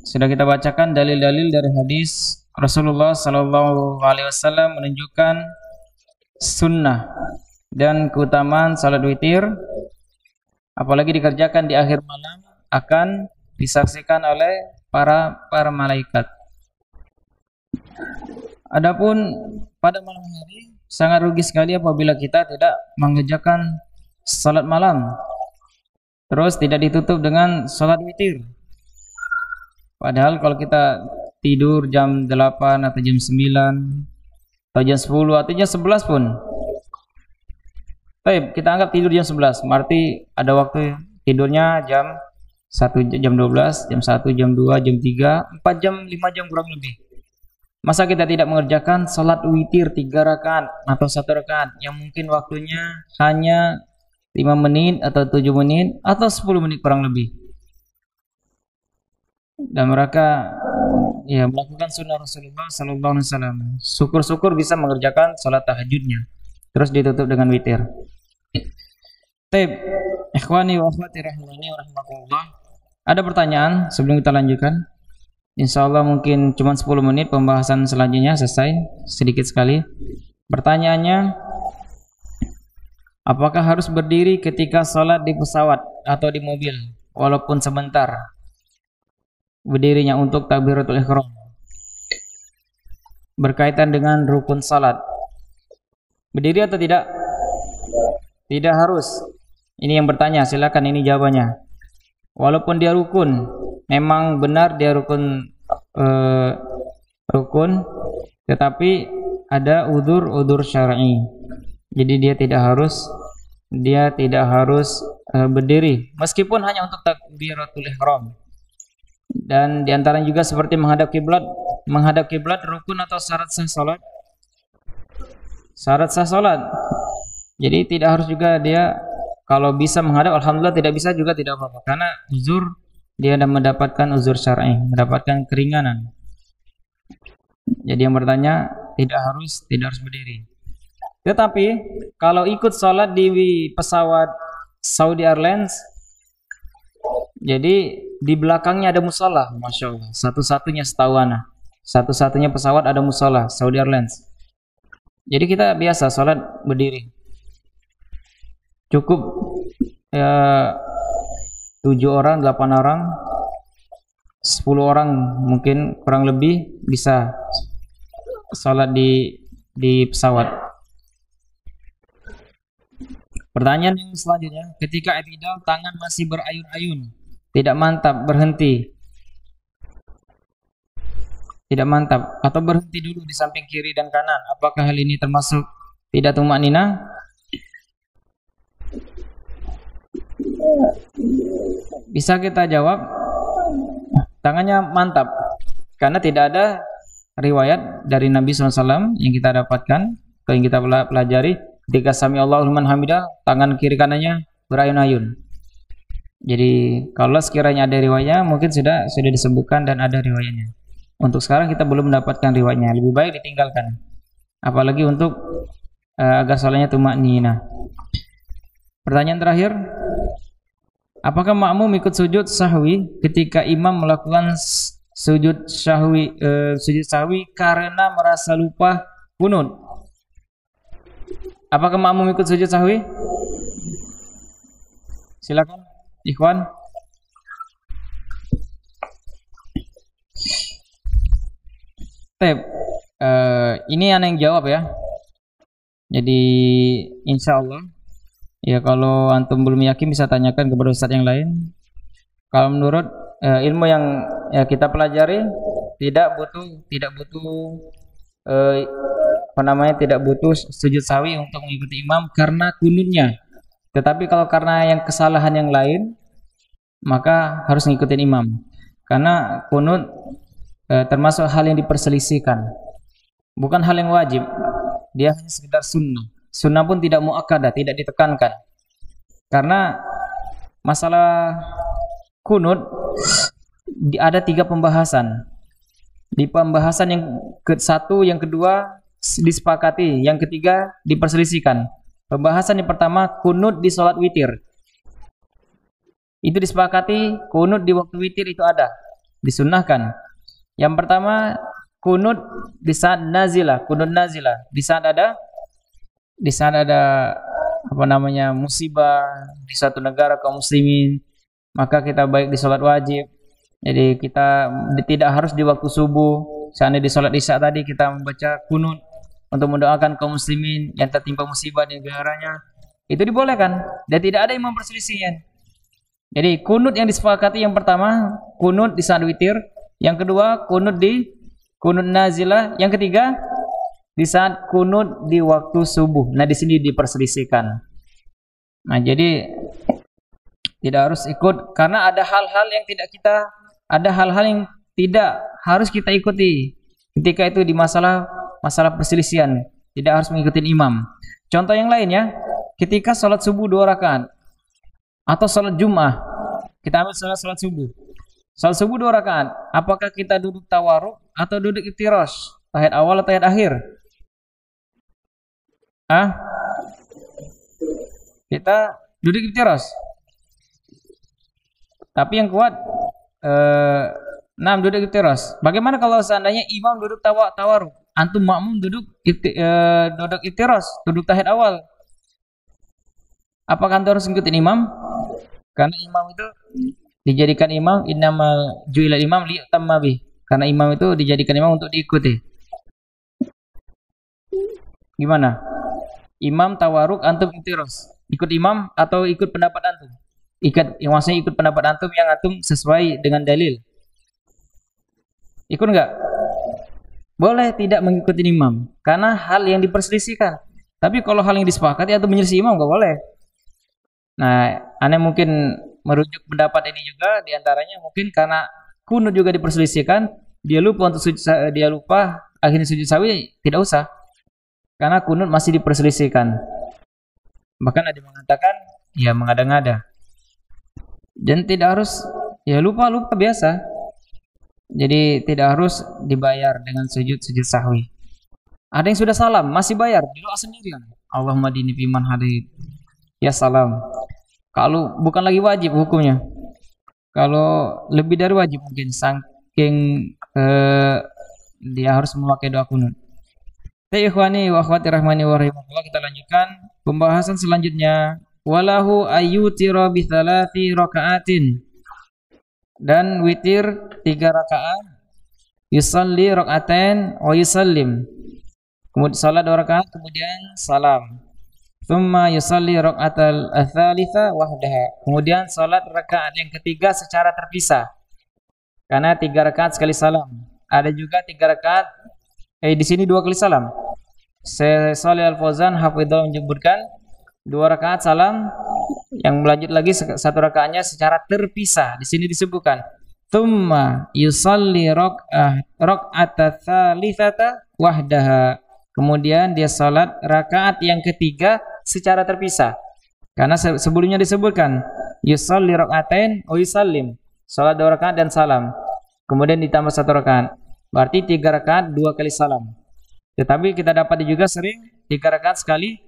Sudah kita bacakan dalil-dalil dari hadis Rasulullah sallallahu alaihi wasallam menunjukkan sunnah dan keutamaan salat witir, apalagi dikerjakan di akhir malam, akan disaksikan oleh para malaikat. Adapun pada malam hari sangat rugi sekali apabila kita tidak mengerjakan salat malam, terus tidak ditutup dengan salat witir. Padahal kalau kita tidur jam 8 atau jam 9 atau jam 10 atau jam 11 pun, baik, kita anggap tidur jam 11, berarti ada waktu tidurnya jam 1, jam 12, jam 1, jam 2, jam 3, 4 jam, 5 jam kurang lebih. Masa kita tidak mengerjakan salat witir 3 rakaat atau 1 rakaat yang mungkin waktunya hanya 5 menit atau 7 menit atau 10 menit kurang lebih. Dan mereka melakukan sunnah Rasulullah sallallahu alaihi wasallam. Syukur-syukur bisa mengerjakan salat tahajudnya, terus ditutup dengan witir. Taib, ikhwani wa akhwati rahimani wa rahimakumullah. Ada pertanyaan sebelum kita lanjutkan? Insyaallah mungkin cuma 10 menit, pembahasan selanjutnya selesai, sedikit sekali. Pertanyaannya, apakah harus berdiri ketika salat di pesawat atau di mobil walaupun sebentar? Berdirinya untuk takbiratul ihram berkaitan dengan rukun salat. Berdiri atau tidak? Tidak harus. Ini yang bertanya, silakan ini jawabannya. Walaupun dia rukun, memang benar dia rukun, tetapi ada udzur syar'i. Jadi dia tidak harus berdiri meskipun hanya untuk takbiratul ihram. Dan diantaranya juga seperti menghadap kiblat rukun atau syarat sah salat. Syarat sah salat. Jadi tidak harus juga dia, kalau bisa menghadap alhamdulillah, tidak bisa juga tidak apa-apa, karena uzur, dia mendapatkan uzur syar'i, mendapatkan keringanan. Jadi yang bertanya tidak harus berdiri. Tetapi kalau ikut salat di pesawat Saudi Airlines, jadi di belakangnya ada musola, masya Allah, satu-satunya setahu ana, satu-satunya pesawat ada musola Saudi Airlines. Jadi kita biasa salat berdiri. Cukup 7 orang, 8 orang, 10 orang mungkin kurang lebih bisa salat di pesawat. Pertanyaan yang selanjutnya, ketika i'tidal tangan masih berayun-ayun, tidak mantap, berhenti. Tidak mantap atau berhenti dulu di samping kiri dan kanan, apakah hal ini termasuk tidak tumakninah? Bisa kita jawab, tangannya mantap, karena tidak ada riwayat dari Nabi SAW yang kita dapatkan, yang kita pelajari, ketika sami Allahu liman hamidah, tangan kiri kanannya berayun-ayun. Jadi kalau sekiranya ada riwayatnya, mungkin sudah disebutkan dan ada riwayatnya. Untuk sekarang kita belum mendapatkan riwayatnya, lebih baik ditinggalkan. Apalagi untuk agar salatnya tumakninah. Pertanyaan terakhir, apakah makmum ikut sujud sahwi ketika imam melakukan sujud sahwi karena merasa lupa qunut? Apakah makmum ikut sujud sahwi? Silakan, ikhwan. Ini anak yang jawab ya. Jadi insya Allah ya, kalau antum belum yakin bisa tanyakan kepada ustaz yang lain. Kalau menurut ilmu yang kita pelajari, tidak butuh tidak butuh sujud sahwi untuk mengikuti imam karena kunutnya. Tetapi kalau karena yang kesalahan yang lain, maka harus ngikutin imam. Karena kunut termasuk hal yang diperselisihkan, bukan hal yang wajib. Dia hanya sekedar sunnah. Sunnah pun tidak muakkadah, tidak ditekankan. Karena masalah kunut ada 3 pembahasan. Di pembahasan yang ke-1, yang kedua disepakati, yang ketiga diperselisihkan. Pembahasan yang pertama, kunut di sholat witir. Itu disepakati, kunut di waktu witir itu ada, disunnahkan. Yang pertama, kunut di saat nazilah, kunut nazilah, di saat ada musibah di suatu negara kaum muslimin, maka kita baik di sholat wajib. Jadi kita tidak harus di waktu subuh. Seandainya di sholat isya tadi kita membaca kunut untuk mendoakan kaum muslimin yang tertimpa musibah di negaranya, itu dibolehkan dan tidak ada yang memperselisihkan. Jadi kunut yang disepakati yang pertama, kunut di saat witir. Yang kedua, kunut nazilah. Yang ketiga, di saat kunut di waktu subuh. Nah, di sini diperselisihkan. Nah, jadi tidak harus ikut karena ada hal-hal yang tidak harus kita ikuti. Ketika itu di masalah perselisihan, tidak harus mengikuti imam. Contoh yang lain ya, ketika sholat subuh 2 rakaat atau sholat Jum'ah, kita ambil sholat subuh. Sholat subuh 2 rakaat, apakah kita duduk tawarruk atau duduk iftirash? Tahiyat awal atau tahiyat akhir? Kita duduk iftirash. Tapi yang kuat duduk iftirash. Bagaimana kalau seandainya imam duduk tawarruk, antum makmum duduk iftirash, duduk tahiyat awal? Apakah antum harus ngikutin imam? Karena imam itu dijadikan imam, innamal ju'ilal imam liyutamma bih. Karena imam itu dijadikan imam untuk diikuti. Gimana? Imam tawarruk, antum iftirash. Ikut imam atau ikut pendapat antum? Maksudnya ikut pendapat antum yang antum sesuai dengan dalil. Ikut enggak? Boleh tidak mengikuti imam karena hal yang diperselisihkan. Tapi kalau hal yang disepakati atau menyelisih imam enggak boleh. Nah, aneh mungkin merujuk pendapat ini juga diantaranya mungkin karena kunut juga diperselisihkan, dia lupa akhirnya sujud sawi tidak usah. Karena kunut masih diperselisihkan. Bahkan ada yang mengatakan ya mengada-ngada. Dan tidak harus ya lupa biasa. Jadi tidak harus dibayar dengan sujud sahwi. Ada yang sudah salam masih bayar, doa sendirian. Allahumma dini fiman hadid. Ya salam. Kalau bukan lagi wajib hukumnya. Kalau lebih dari wajib mungkin saking dia harus memakai doa kunut. Ikhwani wa akhwati rahmani wa rahimakumullah, kita lanjutkan pembahasan selanjutnya. Walahu ayyutira bi 3 raka'atin. Dan witir 3 rakaat. Yusalli raka'atain wa yusallim. Kemudian salat 2 rakaat kemudian salam. Tsumma yusalli raka'atal tsalitsa wahdaha. Kemudian salat rakaat yang ketiga secara terpisah. Karena 3 rakaat sekali salam. Ada juga 3 rakaat di sini 2 kali salam. Shalih Al-Fauzan hafizahullah menyebutkan 2 rakaat salam, yang melanjut lagi 1 rakaatnya secara terpisah. Di sini disebutkan tsumma yusalli raka'ata tsalitsata wahdaha. Kemudian dia salat rakaat yang ketiga secara terpisah. Karena sebelumnya disebutkan yusalli raka'atain wa yusallim. Salat 2 rakaat dan salam. Kemudian ditambah 1 rakaat. Berarti 3 rakaat 2 kali salam. Tetapi kita dapat juga sering 3 rakaat sekali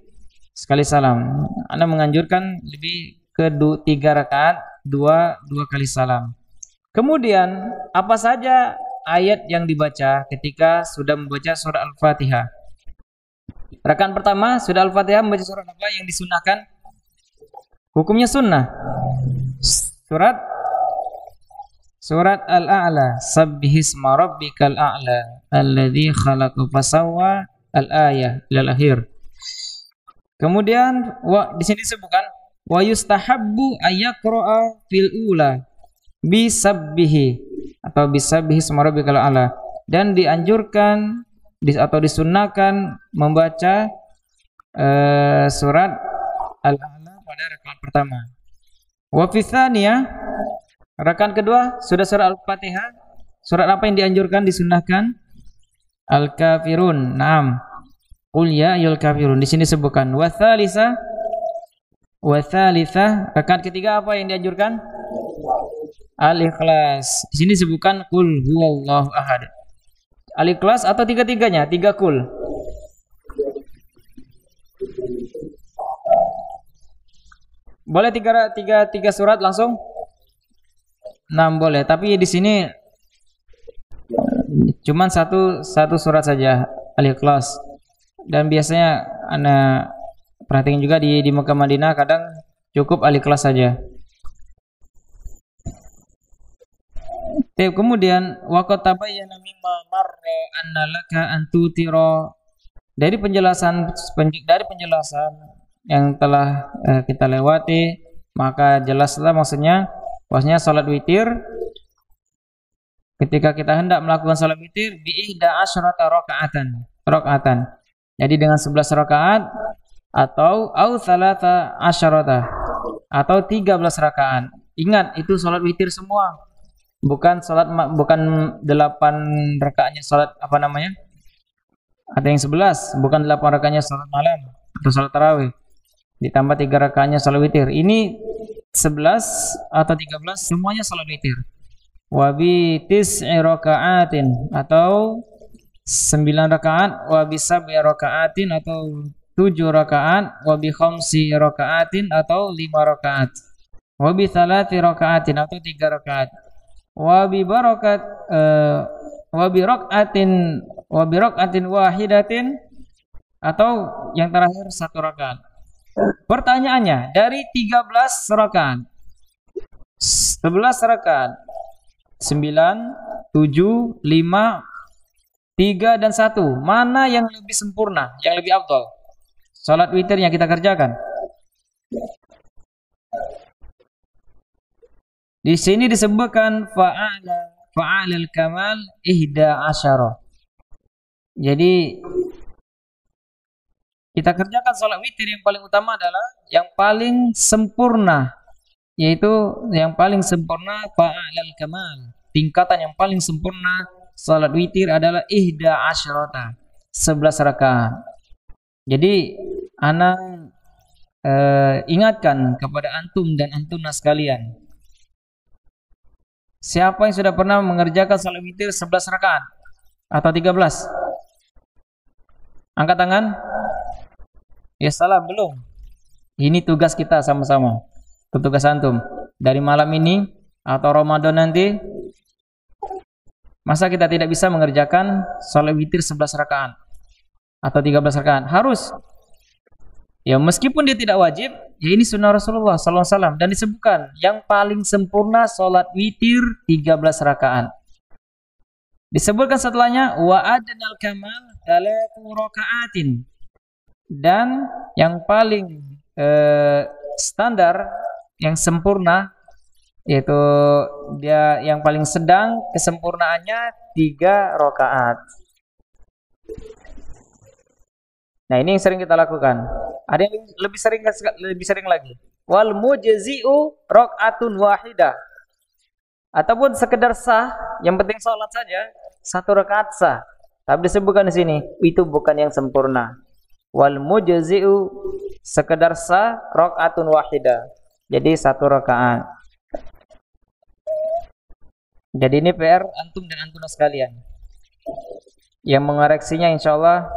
salam. Anda menganjurkan lebih ke 3 rakaat 2 kali salam. Kemudian apa saja ayat yang dibaca ketika sudah membaca surah Al-Fatihah? Rakaat pertama surah Al-Fatihah membaca surah apa yang disunahkan? Hukumnya sunnah. Surat Al-A'la, Sabbihisma rabbikal a'la alladzi khalaqa fasawwa, al-ayah ilal akhir. Kemudian di sini disebutkan wa yustahabbu ayyaqra'a fil ula bisabbihi atau bisabbihisma rabbikal a'la, dan dianjurkan atau disunnahkan membaca surat Al-A'la pada rakaat pertama. Wa fi tsaniyah, rakaat kedua sudah surah Al-Fatihah. Surat apa yang dianjurkan disunnahkan? Al-Kafirun. Naam. Qul ya ayyuhal kafirun. Di sini disebutkan wa tsalisa Wa tsalitsah, rakaat ketiga apa yang dianjurkan? Al-Ikhlas. Di sini disebutkan qul huwallahu ahad. Al-Ikhlas atau tiga-tiganya? 3 qul. Boleh tiga surat langsung? 6 boleh, tapi di sini cuman satu surat saja, Al-Ikhlas. Dan biasanya anak perhatikan juga di Mekah Madinah kadang cukup Al-Ikhlas saja. Kemudian waqad tabayyana mimma marra anna laka an tutira, dari penjelasan yang telah kita lewati, maka jelaslah maksudnya bahwasanya salat witir, ketika kita hendak melakukan salat witir bi ihda asyrata rakaatan. Jadi dengan 11 rakaat atau salata asyarata atau 13 rakaat. Ingat, itu salat witir semua. Bukan 8 rakaatnya salat apa namanya? Ada yang 11, bukan 8 rakaatnya salat malam atau salat tarawih. Ditambah 3 rakaatnya salat witir. Ini 11 atau 13 semuanya salat witir. Wa bi tis'i raka'atin atau 9 rakaat, wa bi sab'i raka'atin atau 7 rakaat, wa bi khamsi raka'atin atau 5 rakaat, wa bi thalathi raka'atin atau 3 rakaat, wa bi raka'atin wahidatin atau yang terakhir 1 rakaat. Pertanyaannya, dari 13 rakaat, 11 rakaat, 9, 7, 5, 3 dan 1, mana yang lebih sempurna, yang lebih afdal? Salat witir yang kita kerjakan. Di sini disebutkan fa'alal kamal ihda asyara. Jadi kita kerjakan salat witir yang paling utama adalah yang paling sempurna, yaitu yang paling sempurna fa'alal kamal. Tingkatan yang paling sempurna salat witir adalah ihda asyarata, 11 rakaat. Jadi ana ingatkan kepada antum dan antuna sekalian, siapa yang sudah pernah mengerjakan salat witir 11 rakaat atau 13? Angkat tangan. Ya salah, belum. Ini tugas kita sama-sama. Tugas antum dari malam ini atau Ramadan nanti. Masa kita tidak bisa mengerjakan salat witir 11 rakaat atau 13 rakaat? Harus. Ya meskipun dia tidak wajib, ya ini sunnah Rasulullah SAW, dan disebutkan yang paling sempurna salat witir 13 rakaat. Disebutkan setelahnya wa adnal kamal 3 rakaatin, dan yang paling standar, yang sempurna, yaitu dia yang paling sedang kesempurnaannya 3 rakaat. Nah, ini yang sering kita lakukan. Ada yang lebih sering lagi. Wal mujzi'u rakaatun wahidah. Ataupun sekedar sah, yang penting salat saja, 1 rakaat sah. Tapi disebutkan di sini, itu bukan yang sempurna. Wal mujzi'u, sekedar sah, rakaatun wahidah. Jadi 1 rakaat. Jadi ini PR antum dan antuna sekalian. Yang mengoreksinya insyaallah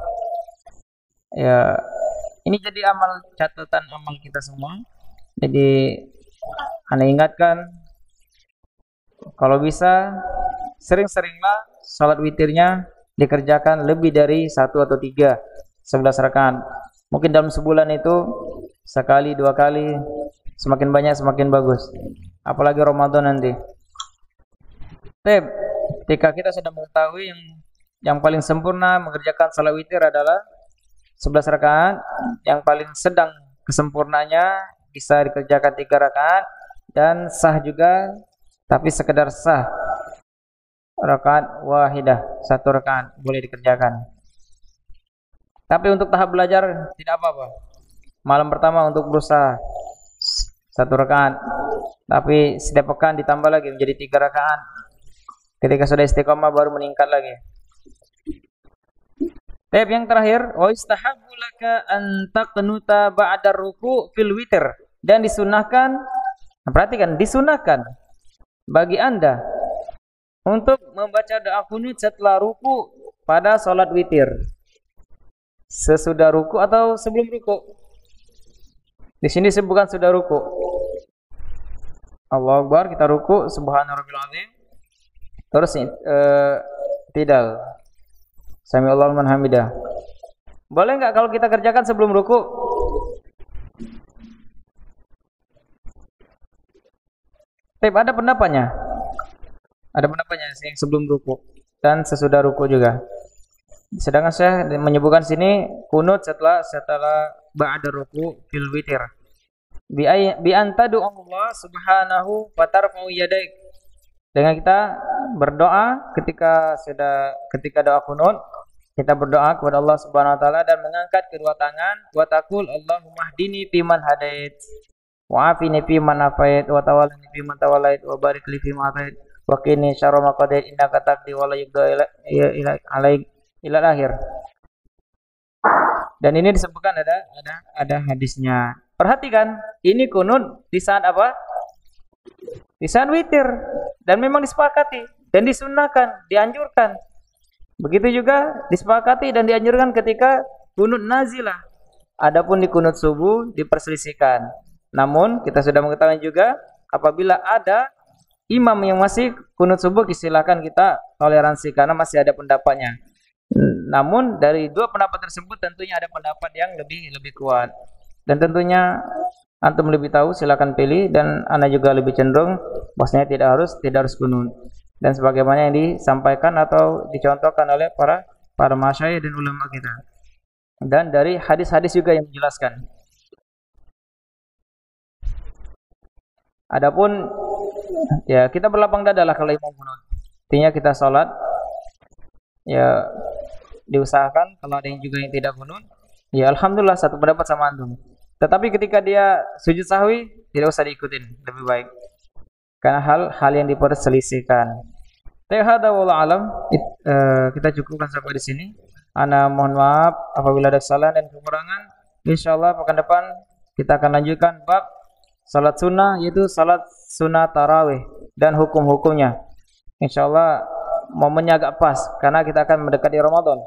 ya, ini jadi amal, catatan amal kita semua. Jadi ana ingatkan, kalau bisa sering-seringlah salat witirnya dikerjakan lebih dari 1 atau 3, 11 rakaat. Mungkin dalam sebulan itu sekali, 2 kali, semakin banyak semakin bagus. Apalagi Ramadan nanti. Ketika kita sudah mengetahui yang paling sempurna mengerjakan salat witir adalah 11 rakaat, yang paling sedang kesempurnanya bisa dikerjakan 3 rakaat, dan sah juga, tapi sekedar sah, rakaat wahidah, 1 rakaat boleh dikerjakan. Tapi untuk tahap belajar tidak apa-apa. Malam pertama untuk berusaha 1 rakaat, tapi setiap pekan ditambah lagi menjadi 3 rakaat. Ketika sudah istiqomah baru meningkat lagi. Yang terakhir, wa istahabbu laka an taqnuta ba'da ruku' fil witr Dan disunahkan, perhatikan, disunahkan bagi Anda untuk membaca doa kunut setelah ruku pada salat witir. Sesudah ruku atau sebelum ruku? Di sini disebutkan sudah ruku. Allahu Akbar, kita ruku, subhana rabbil azim. Terus tidal. Sami Allahu liman hamidah. Boleh enggak kalau kita kerjakan sebelum ruku? Tapi ada pendapatnya. Ada pendapatnya yang sebelum ruku dan sesudah ruku juga. Sedangkan saya menyebutkan sini kunut setelah ba'da ruku fil witir. Bi antadu Allah subhanahu wa tarfa'u yadaik. Dengan kita berdoa ketika doa kunut, kita berdoa kepada Allah Subhanahu wa taala dan mengangkat kedua tangan wa taqul Allahumma hdini fiman hadait wa afini fiman afait wa tawallani fiman tawallait wa barik li fima atait wa qini syarra ma qadait innaka taqdi wa la yuqda ila akhir. Dan ini disebutkan ada hadisnya. Perhatikan, ini kunut di saat apa? Di saat witir, dan memang disepakati dan disunnahkan, dianjurkan. Begitu juga disepakati dan dianjurkan ketika kunut nazilah. Adapun di kunut subuh diperselisihkan. Namun kita sudah mengetahui juga apabila ada imam yang masih kunut subuh, silakan kita toleransi karena masih ada pendapatnya. Namun dari dua pendapat tersebut tentunya ada pendapat yang lebih kuat. Dan tentunya antum lebih tahu, silakan pilih, dan ana juga lebih cenderung bahwasanya tidak harus kunut. Dan sebagaimana yang disampaikan atau dicontohkan oleh para masyayikh dan ulama kita. Dan dari hadis-hadis juga yang menjelaskan. Adapun ya kita berlapang dada lah kalau imam kunut. Artinya kita salat ya diusahakan kalau ada yang juga yang tidak kunut, ya alhamdulillah satu pendapat sama antum. Tetapi ketika dia sujud sahwi tidak usah diikutin, lebih baik. Karena hal yang diperselisihkan. Hadza wallahu alam. Kita cukupkan sampai di sini. Ana mohon maaf apabila ada kesalahan dan kekurangan. Insyaallah pekan depan kita akan lanjutkan bab salat sunnah, yaitu salat sunnah tarawih dan hukum-hukumnya. Insyaallah momennya agak pas karena kita akan mendekati Ramadan.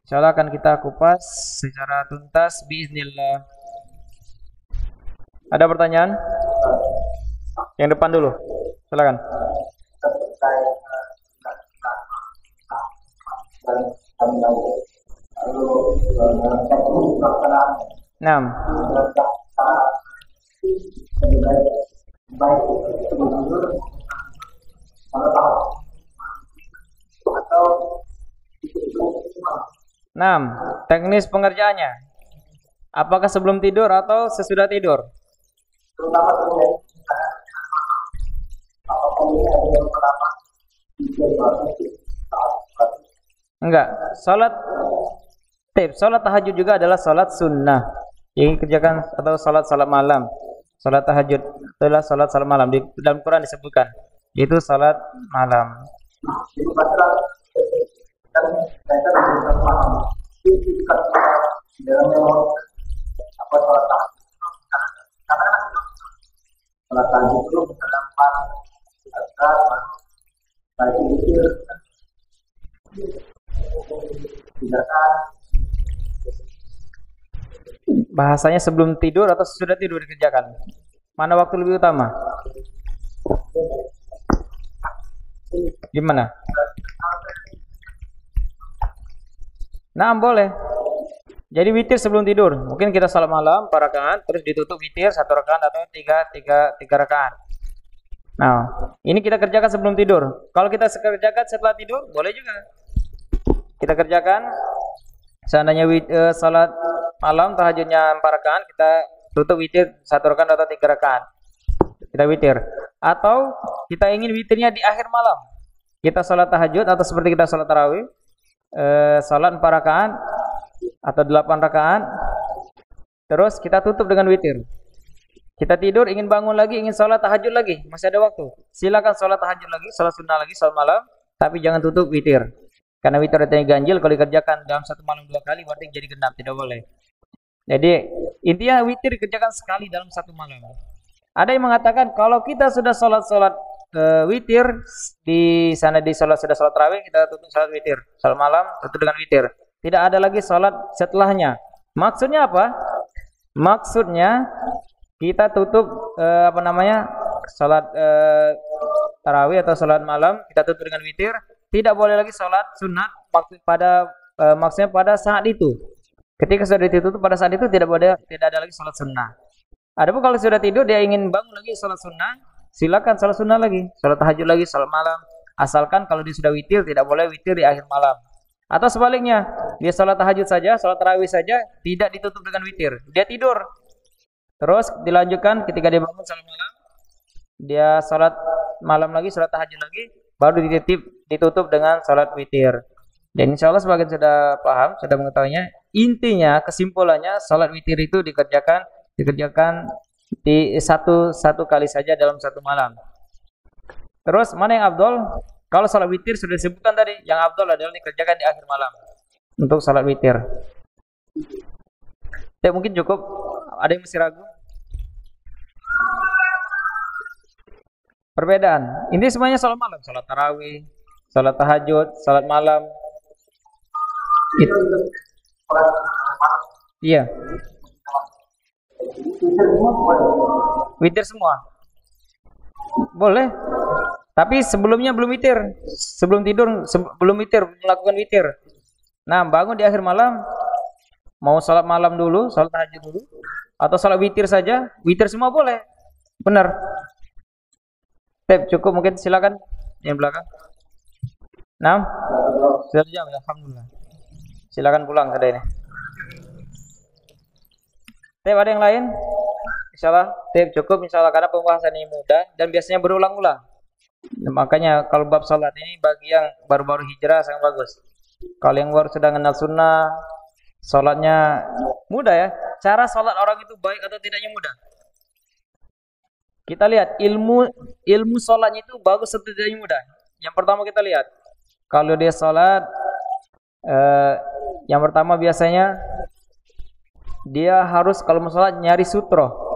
Insyaallah akan kita kupas secara tuntas biiznillah. Ada pertanyaan? Yang depan dulu. Silakan. Naam. Naam, teknis pengerjaannya. Apakah sebelum tidur atau sesudah tidur? Enggak, salat tahajud juga adalah salat sunnah yang kerjakan, atau salat malam. Salat tahajud adalah salat malam, di dalam Quran disebutkan, yaitu salat malam. Bahasanya sebelum tidur atau sesudah tidur dikerjakan? Mana waktu lebih utama? Gimana? Nah, boleh. Jadi witir sebelum tidur. Mungkin kita salat malam 4 rakaat, terus ditutup witir 1 rakaat atau 3 rakaat. Nah, ini kita kerjakan sebelum tidur. Kalau kita kerjakan setelah tidur, boleh juga. Kita kerjakan seandainya salat malam tahajudnya 4 rakaat, kita tutup witir 1 rakaat atau 3 rakaat. Kita witir. Atau kita ingin witirnya di akhir malam. Kita salat tahajud atau seperti kita salat tarawih, salat 4 rakaat atau 8 rakaat, terus kita tutup dengan witir. Kita tidur, ingin bangun lagi, ingin salat tahajud lagi, masih ada waktu. Silakan salat tahajud lagi, salat sunnah lagi, salat malam, tapi jangan tutup witir. Karena witir artinya ganjil, kalau dikerjakan dalam satu malam 2 kali berarti jadi genap, tidak boleh. Jadi intinya witir dikerjakan sekali dalam satu malam. Ada yang mengatakan kalau kita sudah sholat witir di sana, di sholat sudah sholat tarawih, kita tutup sholat witir, sholat malam tutup dengan witir. Tidak ada lagi sholat setelahnya. Maksudnya apa? Maksudnya kita tutup sholat tarawih atau sholat malam kita tutup dengan witir. Tidak boleh lagi sholat sunat maksudnya pada saat itu. Ketika sudah ditutup pada saat itu tidak ada lagi sholat sunnah. Adapun kalau sudah tidur dia ingin bangun lagi sholat sunnah, silakan sholat sunnah lagi, sholat tahajud lagi, sholat malam. Asalkan kalau dia sudah witir tidak boleh witir di akhir malam. Atau sebaliknya, dia sholat tahajud saja, sholat tarawih saja, tidak ditutup dengan witir. Dia tidur. Terus dilanjutkan ketika dia bangun sholat malam, dia sholat malam lagi, sholat tahajud lagi, baru ditutup dengan sholat witir. Dan insya Allah sebagian sudah paham, sudah mengetahuinya. Intinya, kesimpulannya, sholat witir itu dikerjakan di satu kali saja dalam satu malam. Terus mana yang afdol? Kalau sholat witir sudah disebutkan tadi, yang afdol adalah dikerjakan di akhir malam untuk sholat witir. Ya, mungkin cukup. Ada yang masih ragu? Perbedaan. Ini semuanya sholat malam, sholat tarawih, sholat tahajud, sholat malam. Iya. Witir semua. Boleh. Tapi sebelumnya belum witir. Sebelum tidur belum witir, melakukan witir. Nah, bangun di akhir malam, mau sholat malam dulu, sholat tahajud dulu, atau sholat witir saja, witir semua boleh. Benar. Cukup mungkin, silakan yang belakang. Nah, sudah jam, alhamdulillah. Silakan pulang sudah ini. Ada yang lain? Insyaallah, cukup insyaallah, karena pembahasan ini mudah dan biasanya berulang-ulang. Makanya kalau bab salat ini bagi yang baru-baru hijrah sangat bagus. Kalau yang baru sudah kenal sunnah, salatnya mudah ya. Cara salat orang itu baik atau tidaknya mudah. Kita lihat ilmu salatnya itu bagus atau tidaknya mudah. Yang pertama kita lihat, kalau dia salat, yang pertama biasanya dia harus kalau mau salat nyari sutroh.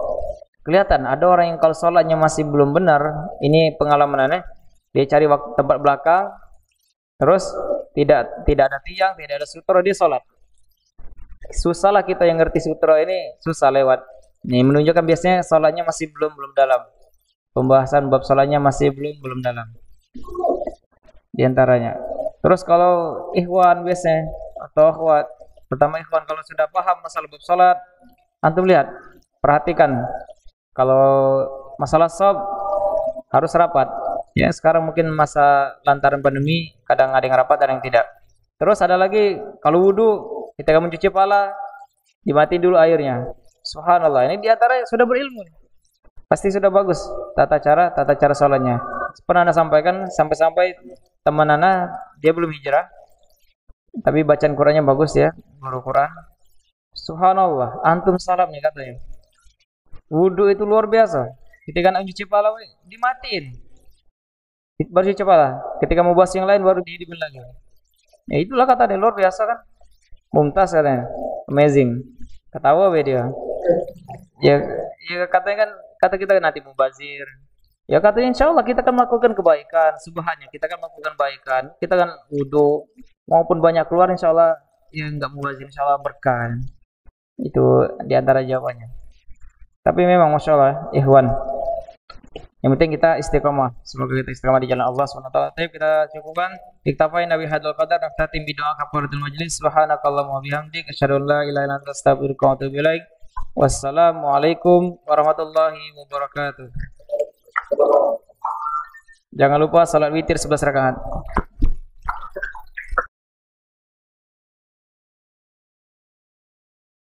Kelihatan ada orang yang kalau salatnya masih belum benar, ini pengalaman aneh, dia cari tempat belakang, terus tidak ada tiang, tidak ada sutroh, dia salat. Susahlah kita yang ngerti sutroh ini, susah lewat. Ini menunjukkan biasanya salatnya masih belum dalam. Pembahasan bab salatnya masih belum dalam. Di antaranya. Terus kalau ikhwan biasanya atau akhwat, pertama ikhwan kalau sudah paham masalah bab salat, antum lihat, perhatikan. Kalau masalah shaf harus rapat. Ya, sekarang mungkin masa lantaran pandemi kadang ada yang rapat, ada yang tidak. Terus ada lagi kalau wudu, ketika mencuci kepala dimatiin dulu airnya. Subhanallah, ini diantara sudah berilmu. Pasti sudah bagus tata cara salatnya. Pernah Anda sampaikan sampai teman Anda dia belum hijrah, tapi bacaan Qurannya bagus ya, guru Quran. Subhanallah, antum salam nih katanya. Wudu itu luar biasa. Ketika nak cuci kepala dimatiin. Baru cuci kepala. Ketika mau bahas yang lain baru dihidupin lagi. Ya itulah kata dia, luar biasa kan. Mumtaz katanya. Amazing. Ketawa dia. Ya katanya kan, kata kita nanti mubazir. Ya katanya insyaallah kita akan melakukan kebaikan. Subhannya kita akan melakukan kebaikan. Kita akan wudu maupun banyak keluar insyaallah ya enggak mubazir, insyaallah berkah. Itu diantara jawabannya. Tapi memang Masya Allah, ikhwan, yang penting kita istiqamah. Semoga kita istiqamah di jalan Allah SWT. Kita cukupkan. Iktafain Nabi Hadul Qadar. Naftatim bidoa kafaratul majlis. Subhanakallahumma bihamdik. Asyhadu an la ilaha illa anta astaghfiruka wa atubu ilaik. Wassalamualaikum warahmatullahi wabarakatuh. Jangan lupa salat witir 11 rakaat.